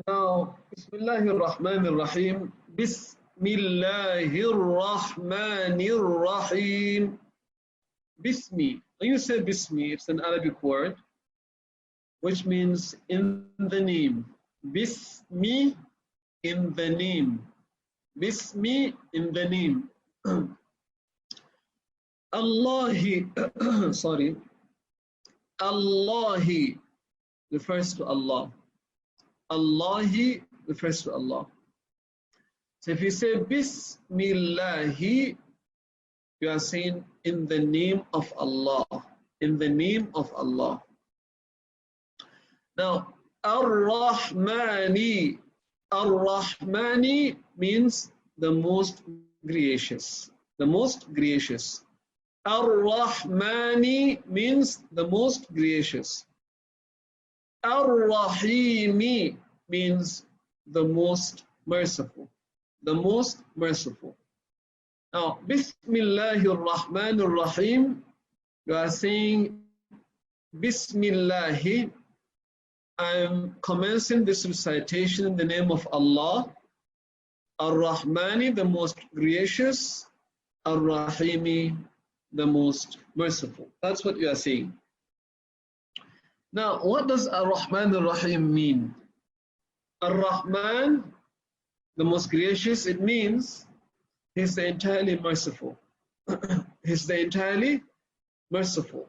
Now, Bismillahir Rahmanir Rahim. Bismillahir Rahmanir Rahim. Bismi. When you say Bismi, it's an Arabic word, which means in the name. Bismi, in the name. Bismi, in the name. Allahi, sorry. Allahi refers to Allah. Allahi refers to Allah. So if you say Bismillahi, you are saying in the name of Allah. In the name of Allah. Now, Ar-Rahmani. Ar-Rahmani means the most gracious. The most gracious. Ar-Rahmani means the most gracious. Ar-Rahimi means the most merciful. The most merciful. Now, Bismillahir Rahmanir Rahim, you are saying, Bismillahi, I'm commencing this recitation in the name of Allah, Ar-Rahmani, the most gracious, Ar-Rahimi, the most merciful. That's what you are saying. Now, what does Ar-Rahman Ar-Rahim mean? Ar-Rahman, the most gracious, it means He's the entirely merciful. He's the entirely merciful.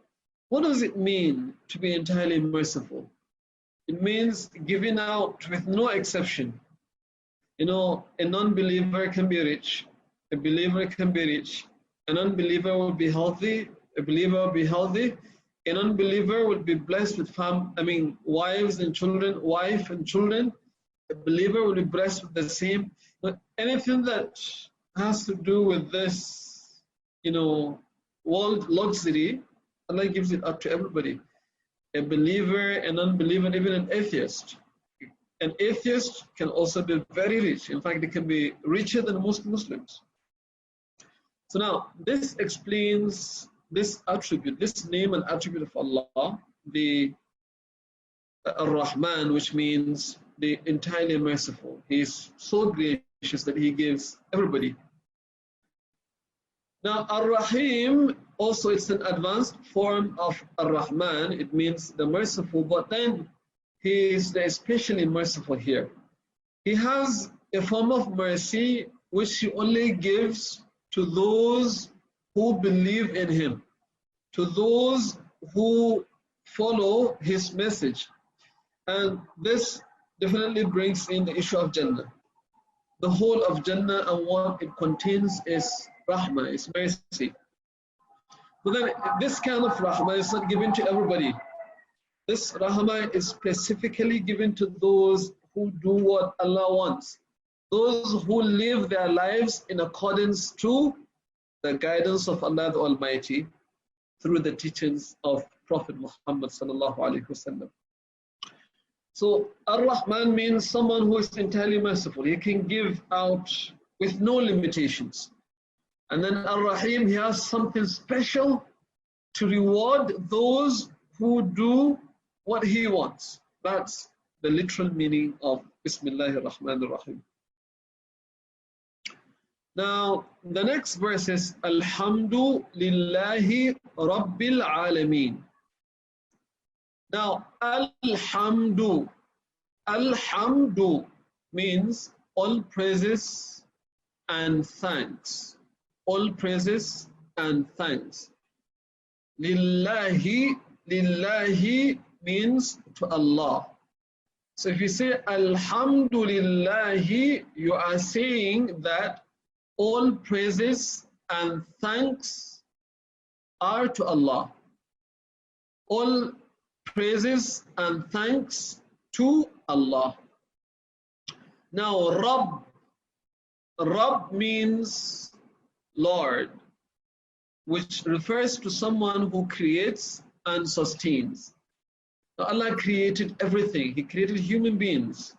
What does it mean to be entirely merciful? It means giving out with no exception. You know, a non-believer can be rich, a believer can be rich, an unbeliever will be healthy, a believer will be healthy, an unbeliever will be blessed with wives and children, wife and children, a believer will be blessed with the same. But anything that has to do with this, world luxury, Allah gives it up to everybody. A believer, an unbeliever, even an atheist. An atheist can also be very rich. In fact, they can be richer than most Muslims. So now, this explains this attribute, this name and attribute of Allah, the Ar-Rahman, which means the entirely merciful. He is so gracious that He gives everybody. Now, Ar-Rahim, also it's an advanced form of Ar-Rahman. It means the merciful, but then He is the especially merciful here. He has a form of mercy which He only gives to those who believe in Him, to those who follow His message. And this definitely brings in the issue of Jannah. The whole of Jannah and what it contains is Rahmah, is mercy. But then this kind of Rahmah is not given to everybody. This Rahmah is specifically given to those who do what Allah wants. Those who live their lives in accordance to the guidance of Allah the Almighty through the teachings of Prophet Muhammad sallallahu alaihi wasallam. So Ar-Rahman means someone who is entirely merciful. He can give out with no limitations. And then Ar-Rahim, He has something special to reward those who do what He wants. That's the literal meaning of Bismillahir Rahmanir Rahim. Now, the next verse is Alhamdu Lillahi Rabbil Alameen. Now, Alhamdu means all praises and thanks. All praises and thanks. Lillahi means to Allah. So if you say Alhamdulillahi, you are saying that all praises and thanks are to Allah. All praises and thanks to Allah. Now, Rabb means Lord, which refers to someone who creates and sustains. Now, Allah created everything. He created human beings.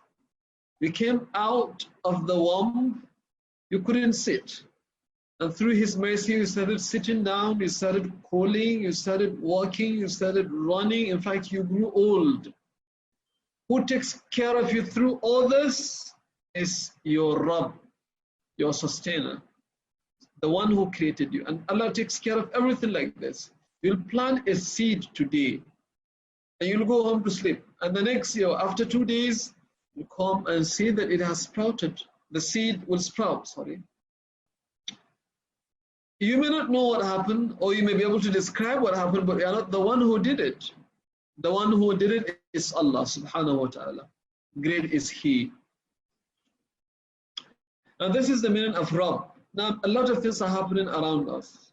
We came out of the womb, you couldn't sit. And through His mercy, you started sitting down, you started crawling, you started walking, you started running. In fact, you grew old. Who takes care of you through all this is your Rabb, your sustainer, the one who created you. And Allah takes care of everything like this. You'll plant a seed today, and you'll go home to sleep. And the next year, after 2 days, you come and see that it has sprouted. The seed will sprout, You may not know what happened, or you may be able to describe what happened, but you are not the one who did it. The one who did it is Allah subhanahu wa ta'ala. Great is He. Now this is the meaning of Rabb. Now a lot of things are happening around us.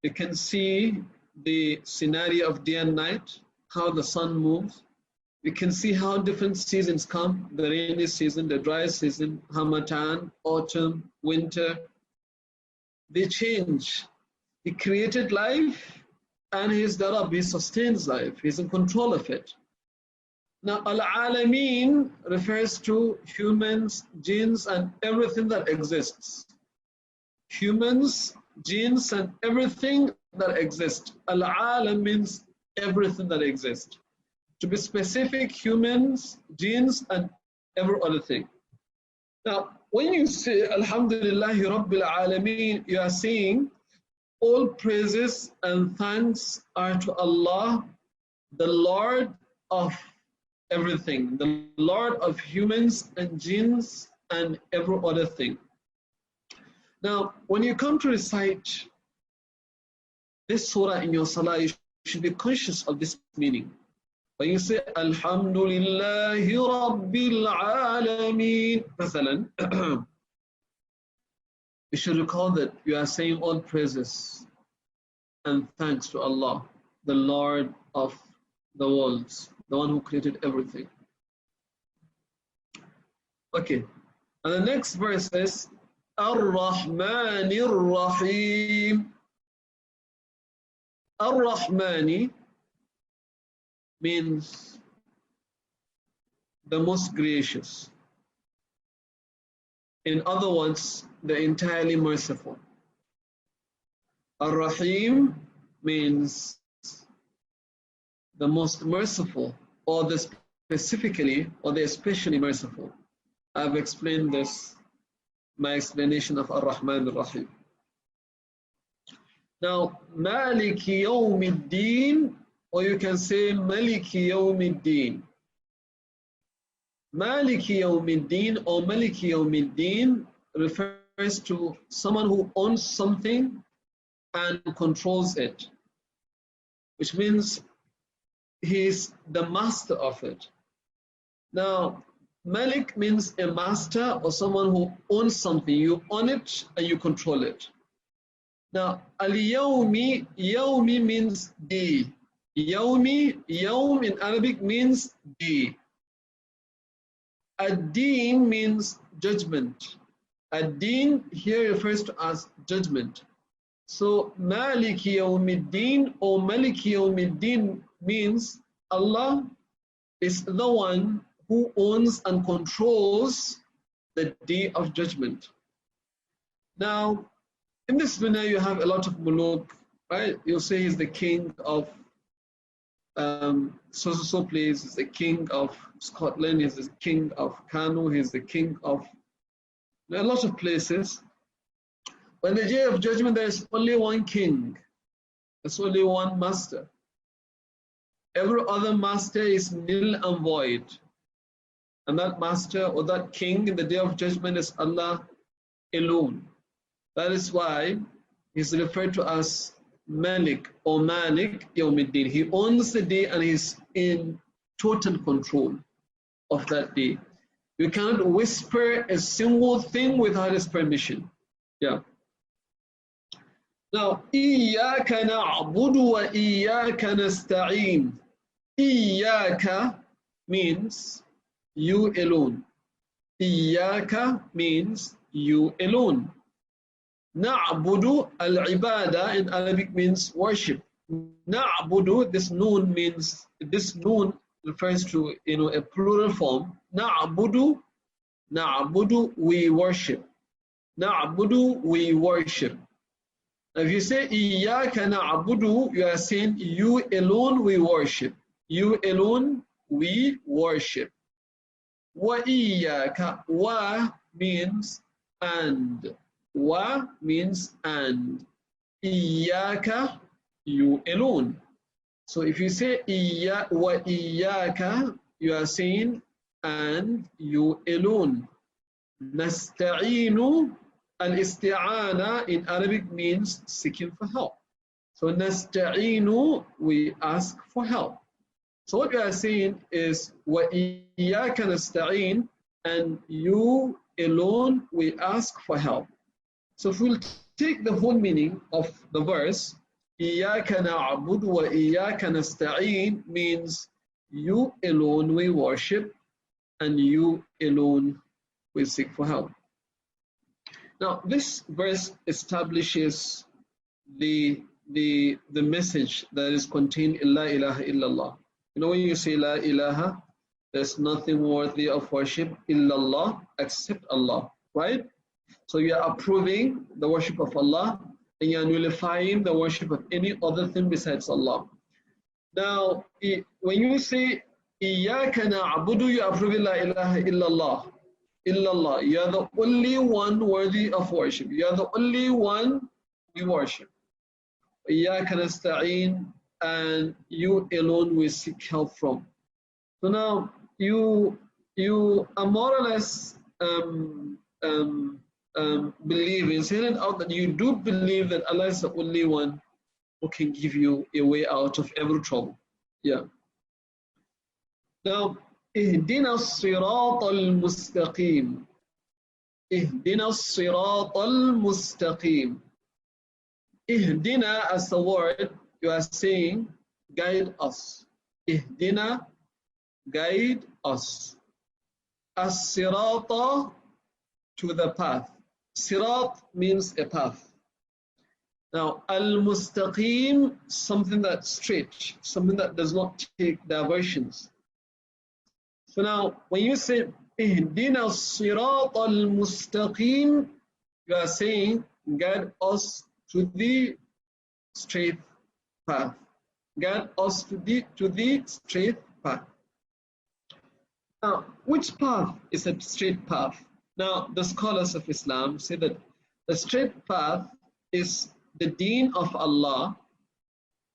You can see the scenario of day and night, how the sun moves. We can see how different seasons come, the rainy season, the dry season, Harmattan, autumn, winter. They change. He created life and He is the Rabb. He sustains life. He's in control of it. Now, al-alameen refers to humans, jinns, and everything that exists. Humans, jinns, and everything that exists. Al-alam means everything that exists. To be specific, humans, jinns, and every other thing. Now, when you say Alhamdulillahi Rabbil Alameen, you are saying all praises and thanks are to Allah, the Lord of everything, the Lord of humans and jinns and every other thing. Now, when you come to recite this surah in your salah, you should be conscious of this meaning. When you say Alhamdulillahi Rabbil Alameen, you should recall that you are saying all praises and thanks to Allah, the Lord of the worlds, the one who created everything. Okay, and the next verse is Ar-Rahmanir Rahim. Ar-Rahmani means the most gracious. In other words, the entirely merciful. Ar-Rahim means the most merciful, or the specifically, or the especially merciful. I've explained this, my explanation of Ar-Rahman Ar-Rahim. Now, Maliki Yawmiddin, or you can say Maliki Yawmiddin. Maliki Yawmiddin or Maliki Yawmiddin refers to someone who owns something and controls it, which means he is the master of it. Now, Malik means a master or someone who owns something. You own it and you control it. Now, al-yawmi, yawmi means day. Yawmi, yawm in Arabic means day. Ad-din means judgment. Ad-din here refers to as judgment. So, Maliki Yawmiddin or Maliki Yawmiddin means Allah is the one who owns and controls the day of judgment. Now, in this dunya you have a lot of muluk, right? You'll say he's the king of so place, he's the king of Scotland, he's the king of Kano, he's the king of a lot of places. But in the day of judgment, there is only one king. There's only one master. Every other master is nil and void. And that master or that king in the day of judgment is Allah alone. That is why he's referred to as Malik or Malik Yawmiddin. He owns the day and he's in total control of that day. You cannot whisper a single thing without his permission. Yeah. Now, Iyyaka na'budu wa iyyaka nasta'in. Iyyaka means you alone. Iyyaka means you alone. Na'budu, al-ibada in Arabic means worship. Na'budu, this noon refers to a plural form. Na'budu, we worship. Na'budu, we worship. Now, if you say Iyyaka na'budu, you are saying you alone we worship. You alone we worship. Wa iyyaka, wa means and. Wa means and. Iyyaka, you alone. So if you say wa iyyaka, you are saying and you alone. Nasta'inu, al-isti'ana in Arabic means seeking for help. So nasta'inu, we ask for help. So what we are saying is wa iyyaka nasta'in, and you alone we ask for help. So if we'll take the whole meaning of the verse, Iyyaka na'budu wa iyyaka nasta'in means you alone we worship and you alone we seek for help. Now this verse establishes the message that is contained in La ilaha illallah. You know, when you say La ilaha, There's nothing worthy of worship illallah, except Allah, right? So you are approving the worship of Allah and you are nullifying the worship of any other thing besides Allah. Now, when you say Iyyaka na'budu, you are approving La ilaha illallah. Illallah. You are the only one worthy of worship. You are the only one we worship. Iyyaka nasta'een, and you alone we seek help from. So now you are more or less believing, saying it out that you do believe that Allah is the only one who can give you a way out of every trouble. Yeah. Now, اهدنا الصراط المستقيم. اهدنا الصراط المستقيم. Ihdina, as the word, you are saying, guide us. Ihdina, guide us. As-sirata, to the path. Sirat means a path. Now, al-mustaqim, something that's straight, something that does not take diversions. So now, when you say, Ihdina as-sirat al-mustaqim, you are saying, guide us to the straight path. Guide us to the straight path. Now, which path is a straight path? Now, the scholars of Islam say that the straight path is the deen of Allah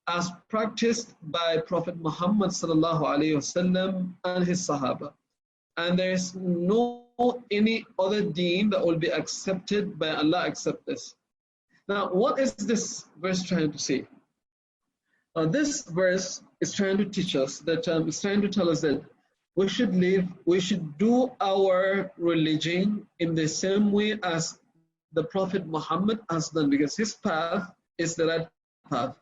as practiced by Prophet Muhammad sallallahu alaihi wasallam and his Sahaba. And there is no any other deen that will be accepted by Allah except this. Now, what is this verse trying to say? This verse is trying to teach us that, it's trying to tell us that we should do our religion in the same way as the Prophet Muhammad has done, because his path is the right path,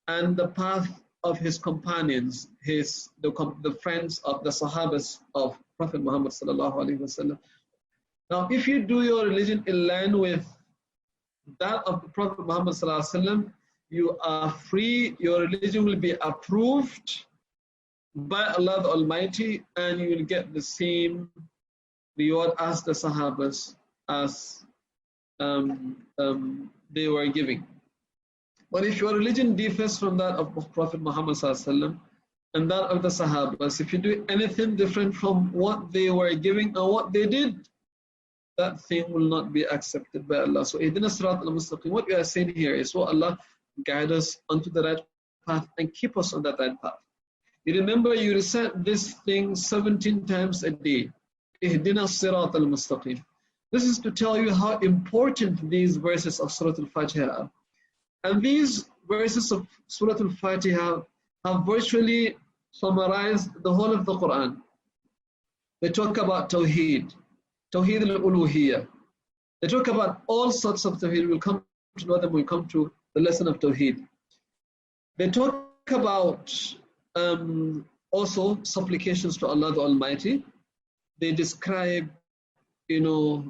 and the path of his companions, the friends of the Sahabas of Prophet Muhammad sallallahu alaihi wasallam. Now, if you do your religion in line with that of the Prophet Muhammad sallallahu alaihi wasallam, you are free. Your religion will be approved by Allah the Almighty, and you will get the same reward as the Sahabas, as they were giving. But if your religion differs from that of Prophet Muhammad sallallahu alaihi wasallam and that of the Sahabas, if you do anything different from what they were giving or what they did, that thing will not be accepted by Allah. So, Ihdina Sirat al-Mustaqim, what we are saying here is, what Allah guide us onto the right path and keep us on that right path. You remember, you recite this thing 17 times a day. Ihdina Sirat al-Mustaqim. This is to tell you how important these verses of Suratul Fatiha are. And these verses of Suratul Fatiha have virtually summarized the whole of the Quran. They talk about Tawheed, Tawheed al-Uluhiyya. They talk about all sorts of Tawheed. We'll come to know them when we come to the lesson of Tawheed. They talk about also supplications to Allah the Almighty. They describe, belief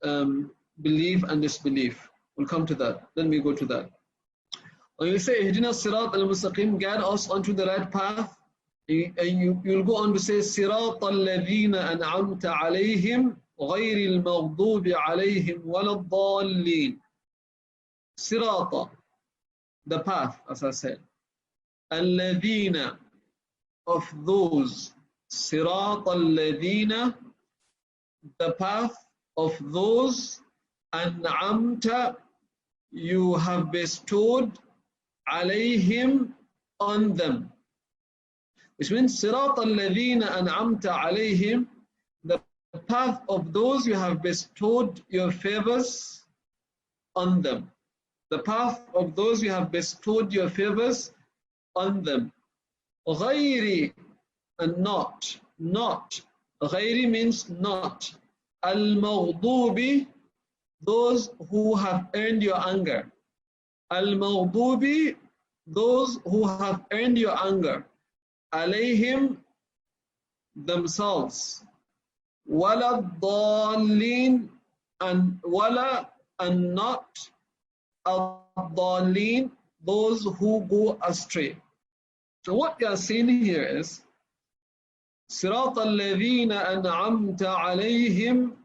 and disbelief. We'll come to that. Then we go to that. When you say, Ihdina Sirat al-Mustaqim, guide us onto the right path, and you'll go on to say, Sirat al-Ladhina an'amta alayhim, غير المغضوب عليهم ولا الضالين. Sirata, the path, as I said. Al-Ladhina, of those. Sirat al-Ladhina, the path of those. An'amta, you have bestowed. Alayhim, on them. Which means, Sirat al-Ladhina an'amta alayhim, the path of those you have bestowed your favors on them. The path of those you have bestowed your favors on them. Ghayri, and not. Ghayri means not. Al-Maghdubi, those who have earned your anger. Al-Maghdubi, those who have earned your anger. Alayhim, themselves. Wala dallin, and wala, and not. Ad-dallin, those who go astray. So what you are saying here is, صراط الذين أنعمت عليهم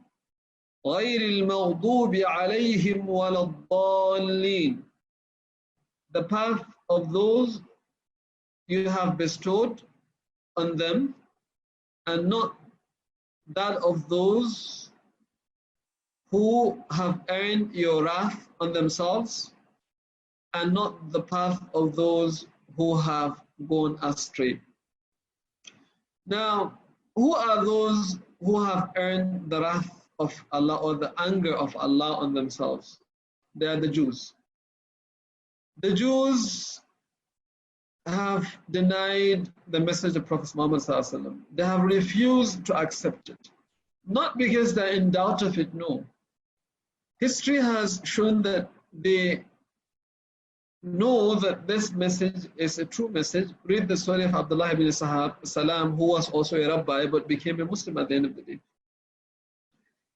غير المغضوب عليهم ولا الضالين. The path of those you have bestowed on them, and not that of those who have earned your wrath on themselves, and not the path of those who have gone astray. Now, who are those who have earned the wrath of Allah or the anger of Allah on themselves? They are the Jews. The Jews have denied the message of Prophet Muhammad ﷺ. They have refused to accept it. Not because they're in doubt of it, no. History has shown that they know that this message is a true message. Read the story of Abdullah ibn Salam, who was also a rabbi but became a Muslim at the end of the day.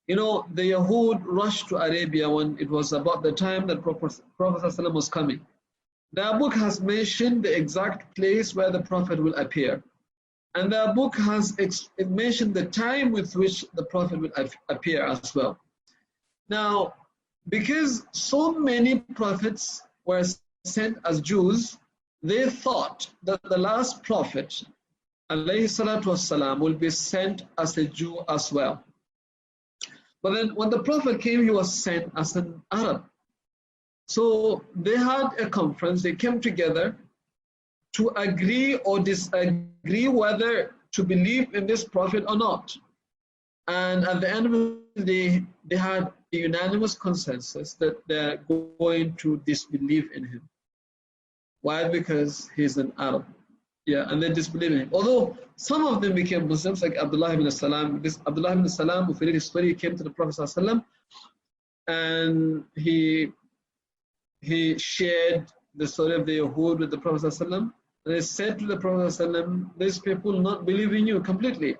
You know, the Yahud rushed to Arabia when it was about the time that Prophet ﷺ was coming. Their book has mentioned the exact place where the Prophet will appear. And their book has mentioned the time with which the Prophet will appear as well. Now, because so many prophets were sent as Jews, they thought that the last prophet, alayhi salatu wassalam, will be sent as a Jew as well. But then when the Prophet came, he was sent as an Arab. So they had a conference, they came together to agree or disagree whether to believe in this Prophet or not. And at the end of the day, they had a unanimous consensus that they're going to disbelieve in him. Why? Because he's an Arab. Yeah, and they disbelieve in him. Although some of them became Muslims, like Abdullah ibn Salam. This Abdullah ibn Salam, who read his story, he came to the Prophet ﷺ, and he shared the story of the Yahud with the Prophet ﷺ. And they said to the Prophet ﷺ, these people will not believe in you completely.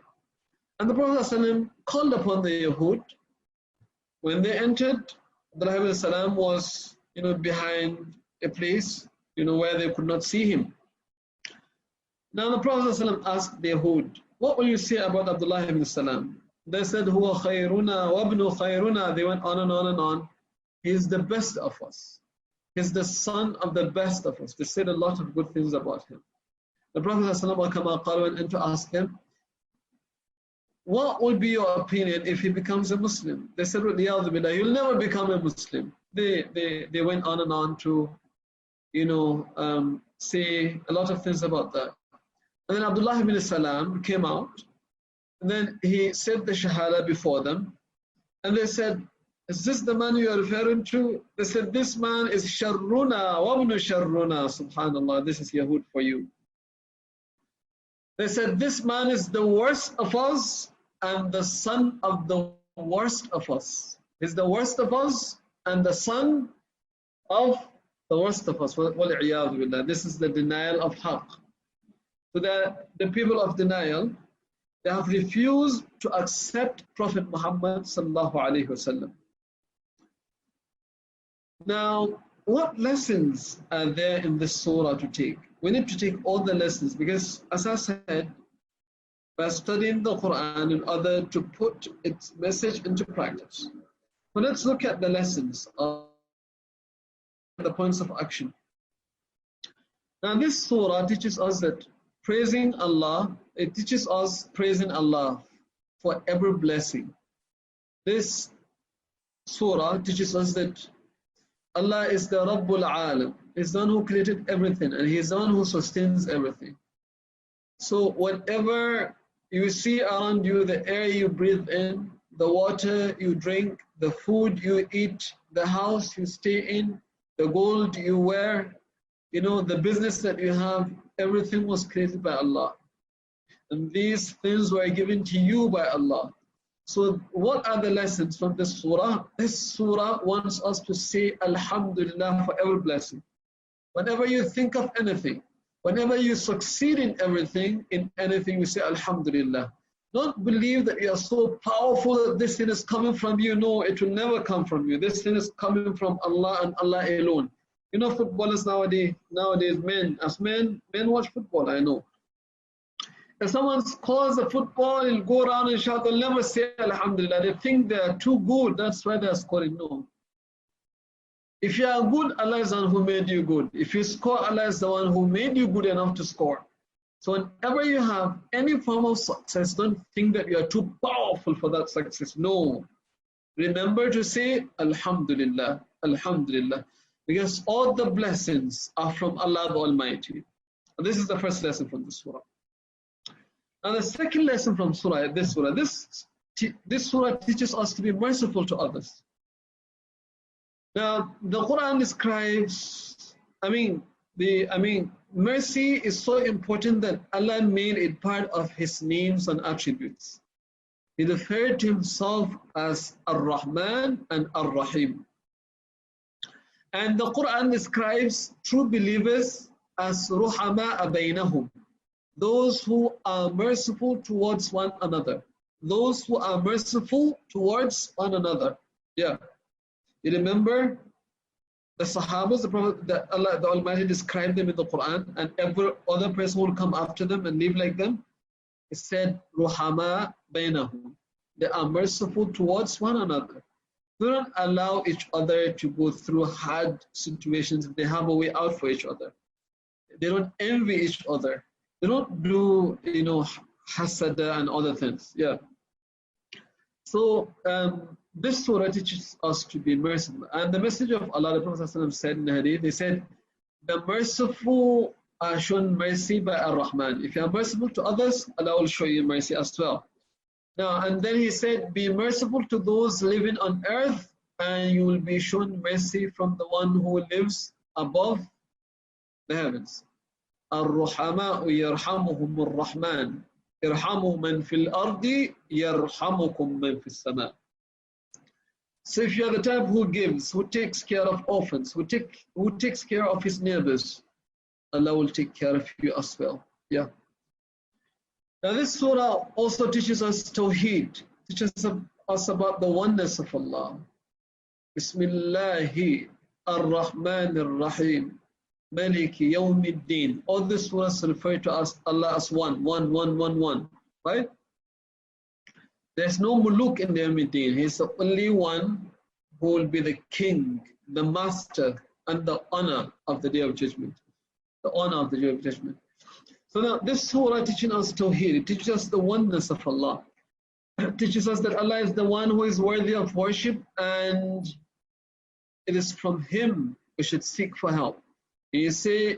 And the Prophet ﷺ called upon the Yahud. When they entered, Abdullah ibn Salam was, behind a place, where they could not see him. Now the Prophet ﷺ asked the Yahud, what will you say about Abdullah ibn Salam? They said, Huwa khayruna wabnu khayruna. They went on and on and on. He is the best of us. He is the son of the best of us. They said a lot of good things about him. The Prophet ﷺ went in to ask him, what would be your opinion if he becomes a Muslim? They said, you'll never become a Muslim. They went on and on to, say a lot of things about that. And then Abdullah ibn Salam came out, and then he said the Shahada before them, and they said, is this the man you are referring to? They said, this man is Sharruna, wabnu Sharruna, subhanallah, this is Yahud for you. They said, this man is the worst of us and the son of the worst of us. He's the worst of us and the son of the worst of us. This is the denial of haqq. So the people of denial, they have refused to accept Prophet Muhammad sallallahu alaihi wasallam. Now, what lessons are there in this surah to take? We need to take all the lessons because, as I said, we're studying the Quran in order to put its message into practice. But let's look at the lessons of the points of action. Now, this surah teaches us that praising Allah, it teaches us praising Allah for every blessing. This surah teaches us that Allah is the Rabbul Alam. He's the one who created everything and He's the one who sustains everything. So whatever you see around you, the air you breathe in, the water you drink, the food you eat, the house you stay in, the gold you wear, the business that you have, everything was created by Allah. And these things were given to you by Allah. So what are the lessons from this surah? This surah wants us to say Alhamdulillah for every blessing. Whenever you think of anything, whenever you succeed in anything, you say Alhamdulillah. Don't believe that you are so powerful that this thing is coming from you. No, it will never come from you. This thing is coming from Allah and Allah alone. Footballers nowadays, men watch football, I know. If someone scores a football, he'll go around and shout, they'll never say Alhamdulillah. They think they're too good, that's why they're scoring. No. If you are good, Allah is the one who made you good. If you score, Allah is the one who made you good enough to score. So whenever you have any form of success, don't think that you are too powerful for that success. No. Remember to say Alhamdulillah, Alhamdulillah. Because all the blessings are from Allah the Almighty. And this is the first lesson from this surah. Now the second lesson from this surah teaches us to be merciful to others. Now the Quran describes, mercy is so important that Allah made it part of His names and attributes. He referred to Himself as Ar-Rahman and Ar-Rahim. And the Quran describes true believers as Ruhama bainahum, those who are merciful towards one another. Those who are merciful towards one another. Yeah. You remember the Sahabas, the Prophet, that Allah the Almighty described them in the Quran, and every other person will come after them and live like them. It said, Ruhama bainahum. They are merciful towards one another. They don't allow each other to go through hard situations. They have a way out for each other. They don't envy each other. They don't do, hasada and other things. Yeah. So this surah teaches us to be merciful. And the message of Allah, the Prophet ﷺ said in the hadith, they said, the merciful are shown mercy by Ar-Rahman. If you are merciful to others, Allah will show you mercy as well. Now, and then he said, be merciful to those living on earth, and you will be shown mercy from the one who lives above the heavens. Ar-Ruhama'u yarhamuhum ar-Rahman. Irhamu man fil ardi, yarhamukum man fis sama. So if you are the type who gives, who takes care of orphans, who takes care of his neighbors, Allah will take care of you as well. Yeah. Now this surah also teaches us Tawheed, teaches us about the oneness of Allah. Bismillahi ar-Rahman ar-Rahim, Maliki Yawmiddin. All these surahs refer to us, Allah as one, right? There's no muluk in the Yawmiddin. He's the only one who will be the king, the master, and the honor of the Day of Judgment. The honor of the Day of Judgment. So now this surah teaches us Tawheed. It teaches us the oneness of Allah. It teaches us that Allah is the one who is worthy of worship, and it is from Him we should seek for help. You say,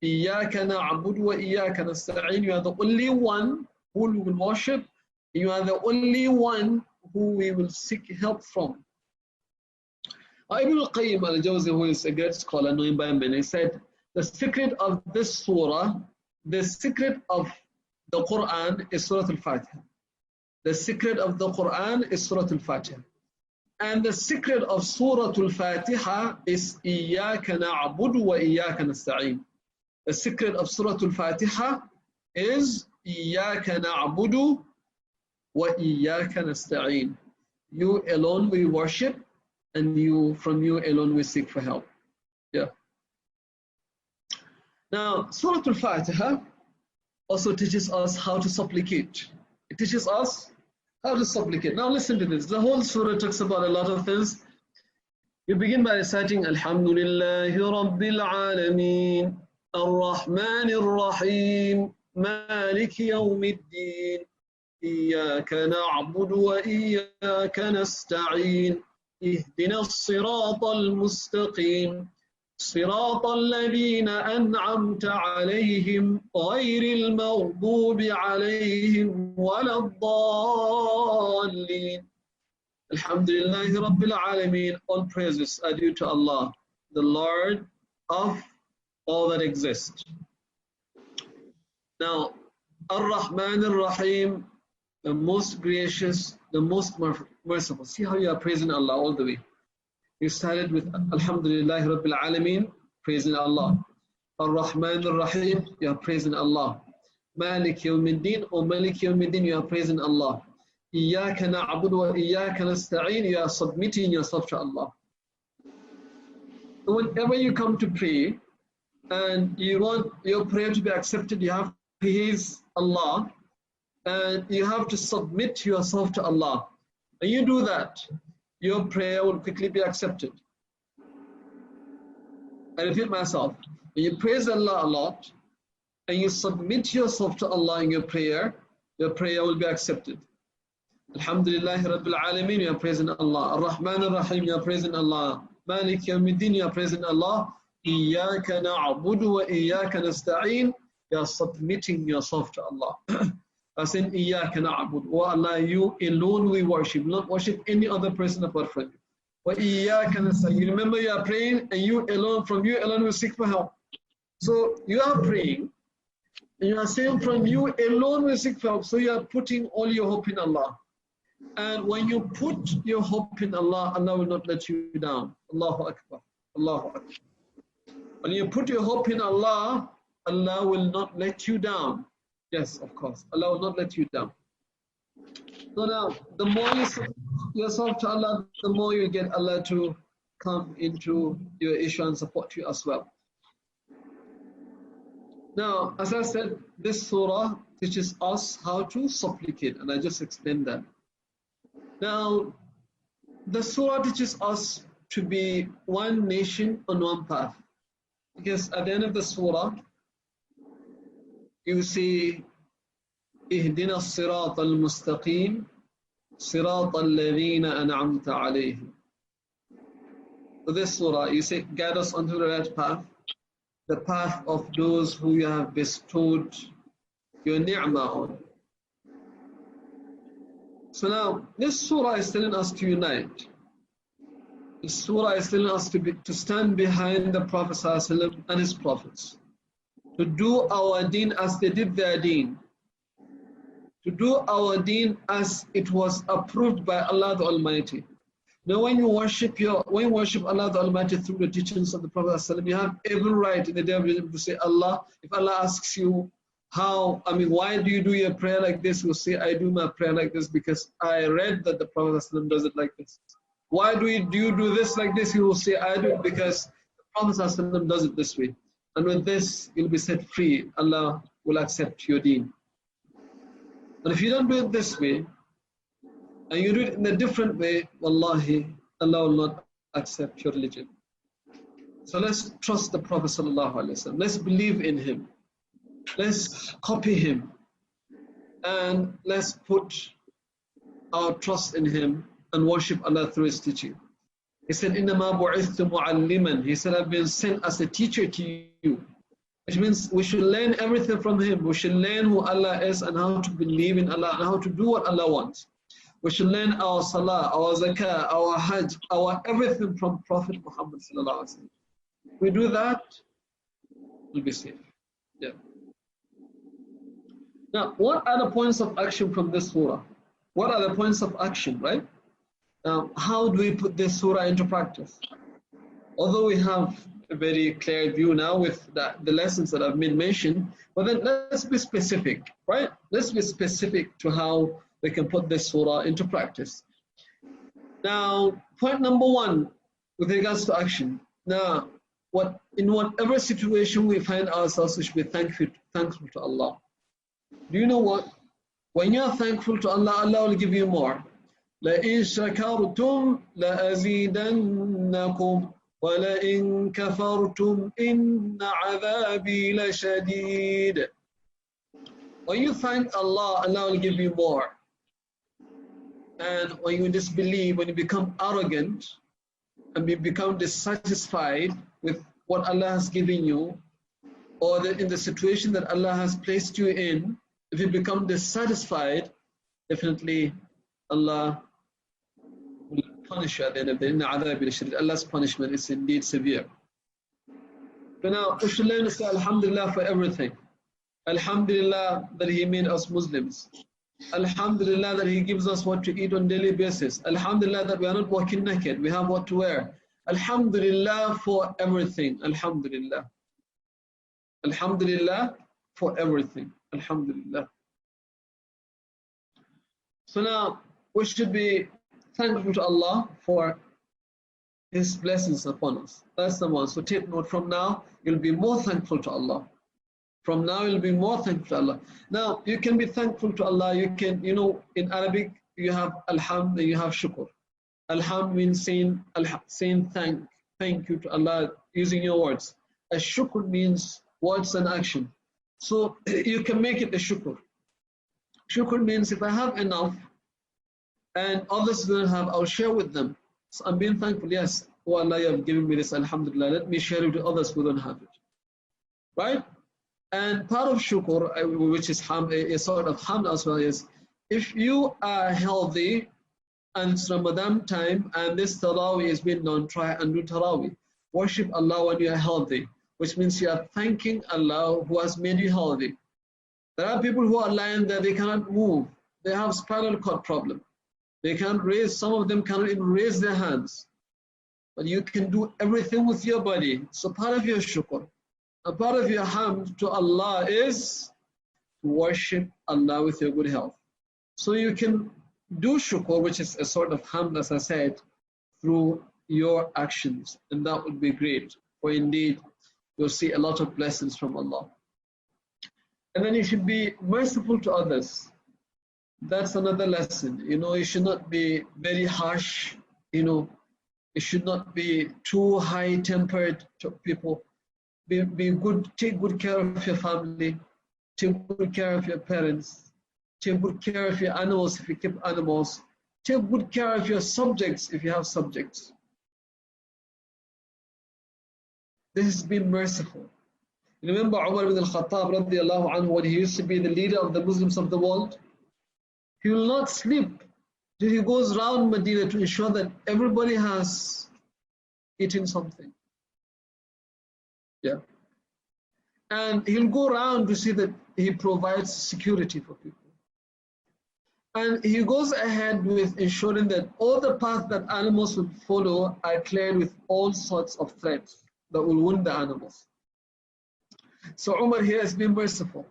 Iyaka na'budu wa iyaka nasta'in. You are the only one who we will worship. You are the only one who we will seek help from. Ibn al-Qayyim al-Jawzi, who is a great scholar known by many, said, the secret of this surah, the secret of the Quran is Suratul Fatiha. The secret of the Quran is Suratul Fatiha. And the secret of Suratul Fatiha is Iyaka na'budu wa iyaka nasta'in. The secret of Suratul Fatiha is Iyaka na'budu wa iyaka nasta'in. You alone we worship, and from you alone we seek for help. Yeah. Now, Suratul Fatiha also teaches us how to supplicate. It teaches us how to supplicate. Now listen to this. The whole surah talks about a lot of things. You begin by reciting Alhamdulillahi Rabbil Alameen, Ar-Rahman Ar-Rahim, Maliki Yawmiddin, Iyaka na'budu wa iyaka nasta'in, Ihdina as-sirata al-mustaqim, صراط الذين أنعمت عليهم غير المغضوب عليهم ولا الضالين. Alhamdulillahi Rabbil Alameen. All praises are due to Allah, the Lord of all that exists. Now, Ar-Rahman Ar-Rahim, the most gracious, the most merciful. See how you are praising Allah all the way. You started with Alhamdulillahi Rabbil Alameen, praising Allah. Ar-Rahman Ar-Rahim, you are praising Allah. Malik Yawmiddin, or Malik Yawmiddin, you are praising Allah. Iyaka na'budu wa iyaka nasta'in, you are submitting yourself to Allah. So whenever you come to pray, and you want your prayer to be accepted, you have to praise Allah. and you have to submit yourself to Allah. And you do that, your prayer will quickly be accepted. I repeat myself. When you praise Allah a lot and you submit yourself to Allah in your prayer will be accepted. Alhamdulillah Rabbil Alameen, you are praising Allah. Ar-Rahman Ar-Rahim, you are praising Allah. Malik Yawmiddin, you are praising Allah. Iyyaka na'budu wa iyyaka nasta'een, you are submitting yourself to Allah. As in Iyyaka na'budu, O Allah, you alone we worship, not worship any other person apart from you. Wa iyyaka nasta'een, you remember you are praying and you alone, from you alone we seek for help. So you are praying and you are saying from you alone we seek for help. So you are putting all your hope in Allah. And when you put your hope in Allah, Allah will not let you down. Allahu Akbar. Allahu Akbar. When you put your hope in Allah, Allah will not let you down. Yes, of course. Allah will not let you down. So now, the more you submit yourself to Allah, the more you get Allah to come into your issue and support you as well. Now, as I said, this surah teaches us how to supplicate, and I just explained that. Now, the surah teaches us to be one nation on one path. Because at the end of the surah, you see, اهدنا الصراط المستقيم صراط الذين أنعمت عليهم. For this surah, you say, guide us onto the right path, the path of those who you have bestowed your ni'mah on. So now, this surah is telling us to unite. This surah is telling us to stand behind the Prophet ﷺ and his prophets. To do our deen as they did their deen. To do our deen as it was approved by Allah the Almighty. Now when you worship Allah the Almighty through the teachings of the Prophet ﷺ, you have every right in the day of judgment to say, Allah, if Allah asks you, why do you do your prayer like this? You will say, I do my prayer like this because I read that the Prophet ﷺ does it like this. Why do you do this like this? You will say, I do it because the Prophet ﷺ does it this way. And with this, you'll be set free. Allah will accept your deen. But if you don't do it this way, and you do it in a different way, wallahi, Allah will not accept your religion. So let's trust the Prophet ﷺ. Let's believe in him. Let's copy him. And let's put our trust in him and worship Allah through his teaching. He said, إِنَّمَا بُعِثْتُ مُعَلِّمًا. He said, I've been sent as a teacher to you. Which means we should learn everything from him. We should learn who Allah is and how to believe in Allah and how to do what Allah wants. We should learn our salah, our zakah, our hajj, our everything from Prophet Muhammad sallallahu alaihi wasallam. If we do that, we'll be safe. Yeah. Now, what are the points of action from this surah? What are the points of action, right? How do we put this surah into practice? Although we have a very clear view now with the lessons that I've been mentioned, but then let's be specific, right? Let's be specific to how we can put this surah into practice. Now, point number one, with regards to action. Now, in whatever situation we find ourselves, we should be thankful to Allah. Do you know what? When you are thankful to Allah, Allah will give you more. لَإِن شَكَرْتُمْ لَأَزِيدَنَّكُمْ وَلَئِن كَفَرْتُمْ إِنَّ عَذَابِي لَشَدِيدٌ. When you thank Allah, Allah will give you more. And when you disbelieve, when you become arrogant and you become dissatisfied with what Allah has given you, or in the situation that Allah has placed you in, if you become dissatisfied, definitely Allah will punish you at the end of the day. Allah's punishment is indeed severe. So now we should learn to say Alhamdulillah for everything. Alhamdulillah that He made us Muslims. Alhamdulillah that He gives us what to eat on a daily basis. Alhamdulillah that we are not walking naked, we have what to wear. Alhamdulillah for everything. Alhamdulillah. Alhamdulillah for everything. Alhamdulillah. So now we should be thankful to Allah for His blessings upon us. That's the one. So take note, from now you'll be more thankful to Allah From now, you'll be more thankful to Allah. Now, you can be thankful to Allah. You can, in Arabic, you have alhamd and you have shukr. Alhamd means saying thank you to Allah using your words. A shukr means words and action. So you can make it a shukr. Shukr means if I have enough and others don't have, I'll share with them. So I'm being thankful. Yes, oh Allah, you have given me this, alhamdulillah. Let me share it with others who don't have it. Right? And part of shukr, which is a sort of hamd as well, is if you are healthy and it's Ramadan time and this Taraweeh is being done, try and do Taraweeh. Worship Allah when you are healthy, which means you are thanking Allah who has made you healthy. There are people who are lying there, they cannot move. They have spinal cord problem. They can't raise, some of them cannot even raise their hands. But you can do everything with your body. So part of your shukr, a part of your hamd to Allah is to worship Allah with your good health. So you can do shukr, which is a sort of hamd, as I said, through your actions. And that would be great. For indeed, you'll see a lot of blessings from Allah. And then you should be merciful to others. That's another lesson. You should not be very harsh. You should not be too high-tempered to people. Be good, take good care of your family, take good care of your parents, take good care of your animals if you keep animals, take good care of your subjects if you have subjects. This is being merciful. You remember Umar ibn al-Khattab radiallahu anhu, when he used to be the leader of the Muslims of the world? He will not sleep till he goes around Medina to ensure that everybody has eaten something. Yeah. And he'll go around to see that he provides security for people. And he goes ahead with ensuring that all the paths that animals would follow are cleared with all sorts of threats that will wound the animals. So Umar here has been merciful.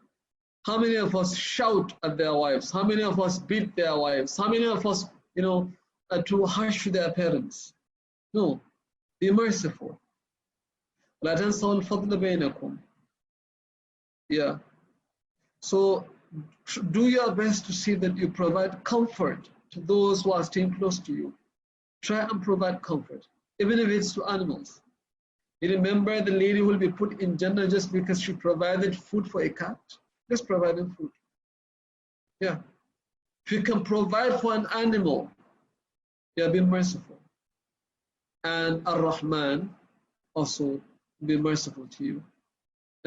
How many of us shout at their wives? How many of us beat their wives? How many of us, are too harsh to their parents? No, be merciful. لا تنسوا الفضل بينكم. Yeah. So do your best to see that you provide comfort to those who are staying close to you. Try and provide comfort, even if it's to animals. You remember the lady who will be put in Jannah just because she provided food for a cat? Just provide them food. Yeah. If you can provide for an animal, you are being merciful. And Ar-Rahman also be merciful to you.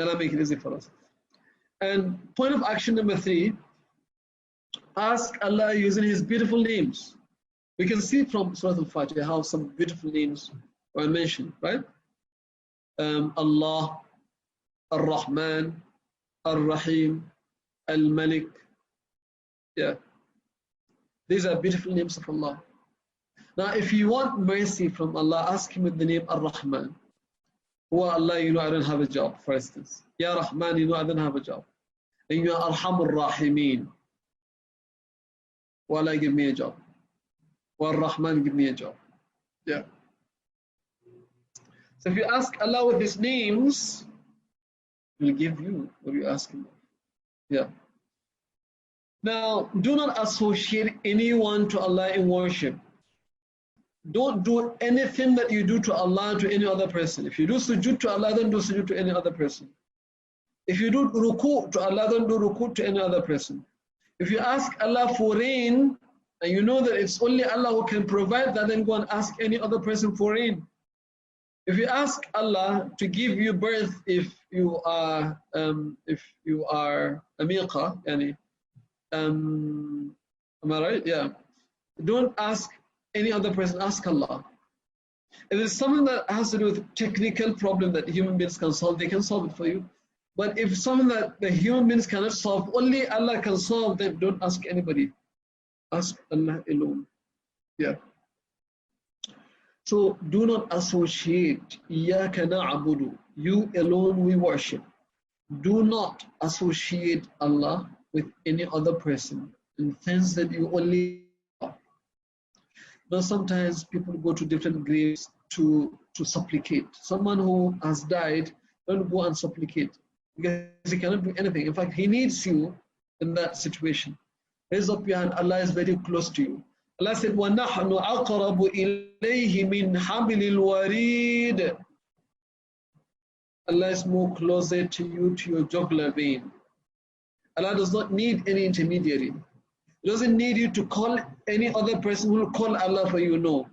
Allah make it easy for us. And point of action number 3, ask Allah using His beautiful names. We can see from Suratul Fatiha how some beautiful names were mentioned, right? Allah, Ar-Rahman, Ar-Rahim, Al-Malik. Yeah. These are beautiful names of Allah. Now, if you want mercy from Allah, ask Him with the name Ar-Rahman. Oh Allah, I don't have a job, for instance. Ya Rahman, I don't have a job. And you are Arhamur Rahimeen. Oh Allah, give me a job. Oh Ar-Rahman, give me a job. Yeah. So if you ask Allah with His names, He will give you what you ask Him. Yeah. Now, do not associate anyone to Allah in worship. Don't do anything that you do to Allah to any other person. If you do sujood to Allah, don't do sujood to any other person. If you do ruku to Allah, don't do ruku to any other person. If you ask Allah for rain, and you know that it's only Allah who can provide that, then go and ask any other person for rain. If you ask Allah to give you birth if you are amiqa, am I right? Yeah. Don't ask any other person, ask Allah. If it's something that has to do with technical problem that human beings can solve, they can solve it for you. But if something that the human beings cannot solve, only Allah can solve, then don't ask anybody. Ask Allah alone. Yeah. So do not associate Iyaka na'budu, you alone we worship. Do not associate Allah with any other person in the sense that you only. Now sometimes people go to different graves to supplicate. Someone who has died, don't go and supplicate. because he cannot do anything. In fact, he needs you in that situation. Raise up your hand. Allah is very close to you. Allah said, وَنَحْنُ أَقْرَبُ إِلَيْهِ مِنْ حَبِلِ الْوَرِيدِ. Allah is more closer to you, to your jugular vein. Allah does not need any intermediary. He doesn't need you to call any other person who will call Allah for you. No.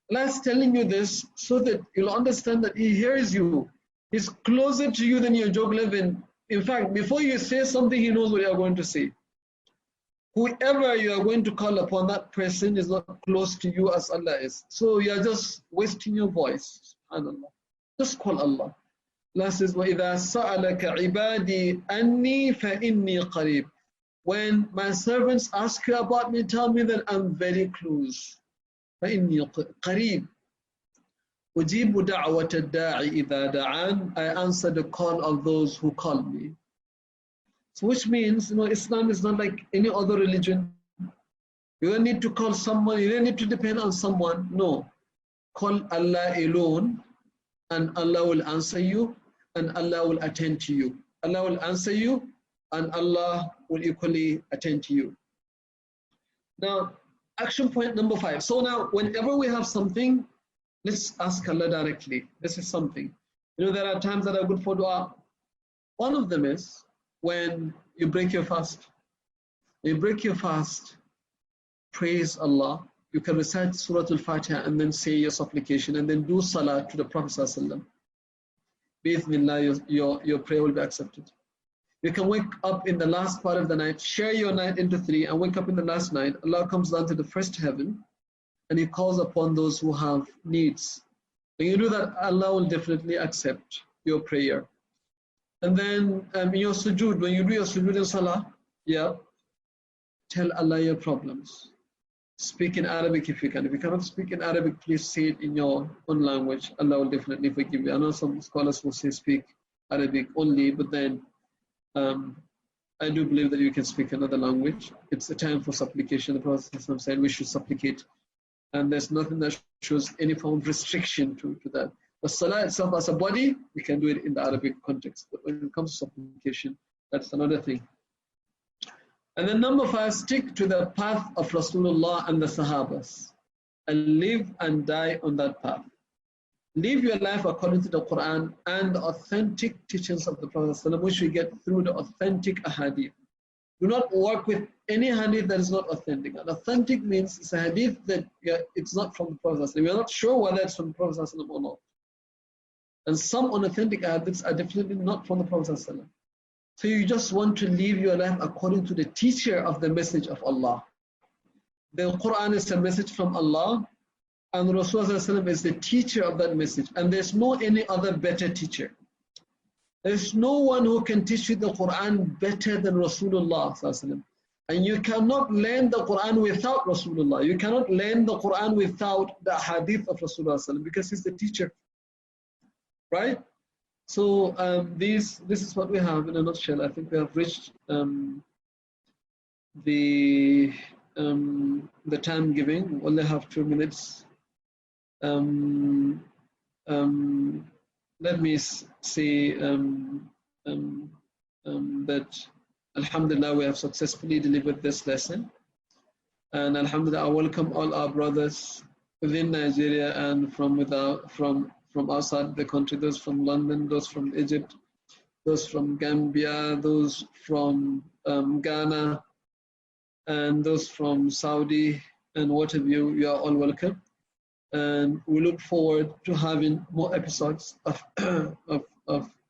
Allah is telling you this so that you'll understand that He hears you. He's closer to you than your jugular vein. In fact, before you say something, He knows what you are going to say. Whoever you are going to call upon, that person is not close to you as Allah is. So you are just wasting your voice. SubhanAllah. Just call Allah. Allah says, وَإِذَا سَأَلَكَ عِبَادِي أَنِّي فَإِنِّي قَرِيبٌ. When my servants ask you about me, tell me that I'm very close. فَإِنِّي قَرِيبٌ. أُجِيبُ دَعْوَةَ الدَّاعِ إِذَا دَعَانِ. I answer the call of those who call me. So which means, Islam is not like any other religion. You don't need to call someone, you don't need to depend on someone. No. Call Allah alone, and Allah will answer you, and Allah will attend to you. Allah will answer you, and Allah will equally attend to you. Now, action point number 5. So now, whenever we have something, let's ask Allah directly. This is something. There are times that are good for dua. One of them is when you break your fast. When you break your fast, praise Allah. You can recite Suratul Fatiha and then say your supplication and then do salah to the Prophet ﷺ. Bi-idhnillah, your prayer will be accepted. You can wake up in the last part of the night, share your night into 3 and wake up in the last night. Allah comes down to the first heaven and He calls upon those who have needs. When you do that, Allah will definitely accept your prayer. And then your sujood, when you do your sujood in salah, tell Allah your problems. Speak in Arabic if you can. If you cannot speak in Arabic, please say it in your own language. Allah will definitely forgive you. I know some scholars will say speak Arabic only, but then I do believe that you can speak another language. It's a time for supplication. The Prophet said we should supplicate. And there's nothing that shows any form of restriction to that. But salah itself as a body, we can do it in the Arabic context. But when it comes to supplication, that's another thing. And then number 5, stick to the path of Rasulullah and the Sahabas and live and die on that path. Live your life according to the Quran and the authentic teachings of the Prophet, which we get through the authentic ahadith. Do not work with any hadith that is not authentic. And authentic means it's a hadith that it's not from the Prophet. We are not sure whether it's from the Prophet or not. And some unauthentic hadiths are definitely not from the Prophet. So you just want to live your life according to the teacher of the message of Allah. The Quran is a message from Allah, and Rasulullah is the teacher of that message. And there's no any other better teacher. There's no one who can teach you the Quran better than Rasulullah. And you cannot learn the Quran without Rasulullah. You cannot learn the Quran without the hadith of Rasulullah because he's the teacher. Right? So this is what we have in a nutshell. I think we have reached the time giving. We only have 2 minutes. Let me say that Alhamdulillah, we have successfully delivered this lesson. And Alhamdulillah, I welcome all our brothers within Nigeria and from outside the country, those from London, those from Egypt, those from Gambia, those from Ghana, and those from Saudi, and what have you. You are all welcome. And we look forward to having more episodes of the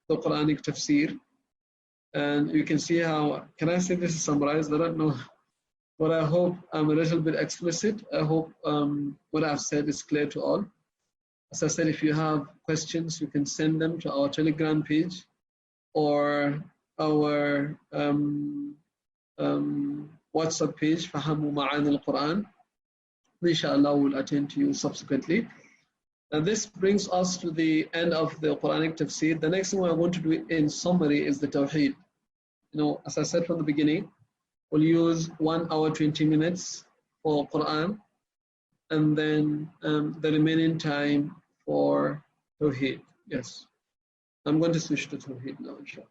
Quranic tafsir. And you can see how, can I say this is summarized? I don't know, but I hope I'm a little bit explicit. I hope what I've said is clear to all. As I said, if you have questions, you can send them to our Telegram page or our WhatsApp page, Fahmu Ma'anil Qur'an. Inshallah, we'll attend to you subsequently. And this brings us to the end of the Quranic tafsir. The next thing I want to do in summary is the Tawheed. As I said from the beginning, we'll use 1 hour 20 minutes for Quran, and then the remaining time for Tawheed. Yes. I'm going to switch to Tawheed now, inshallah.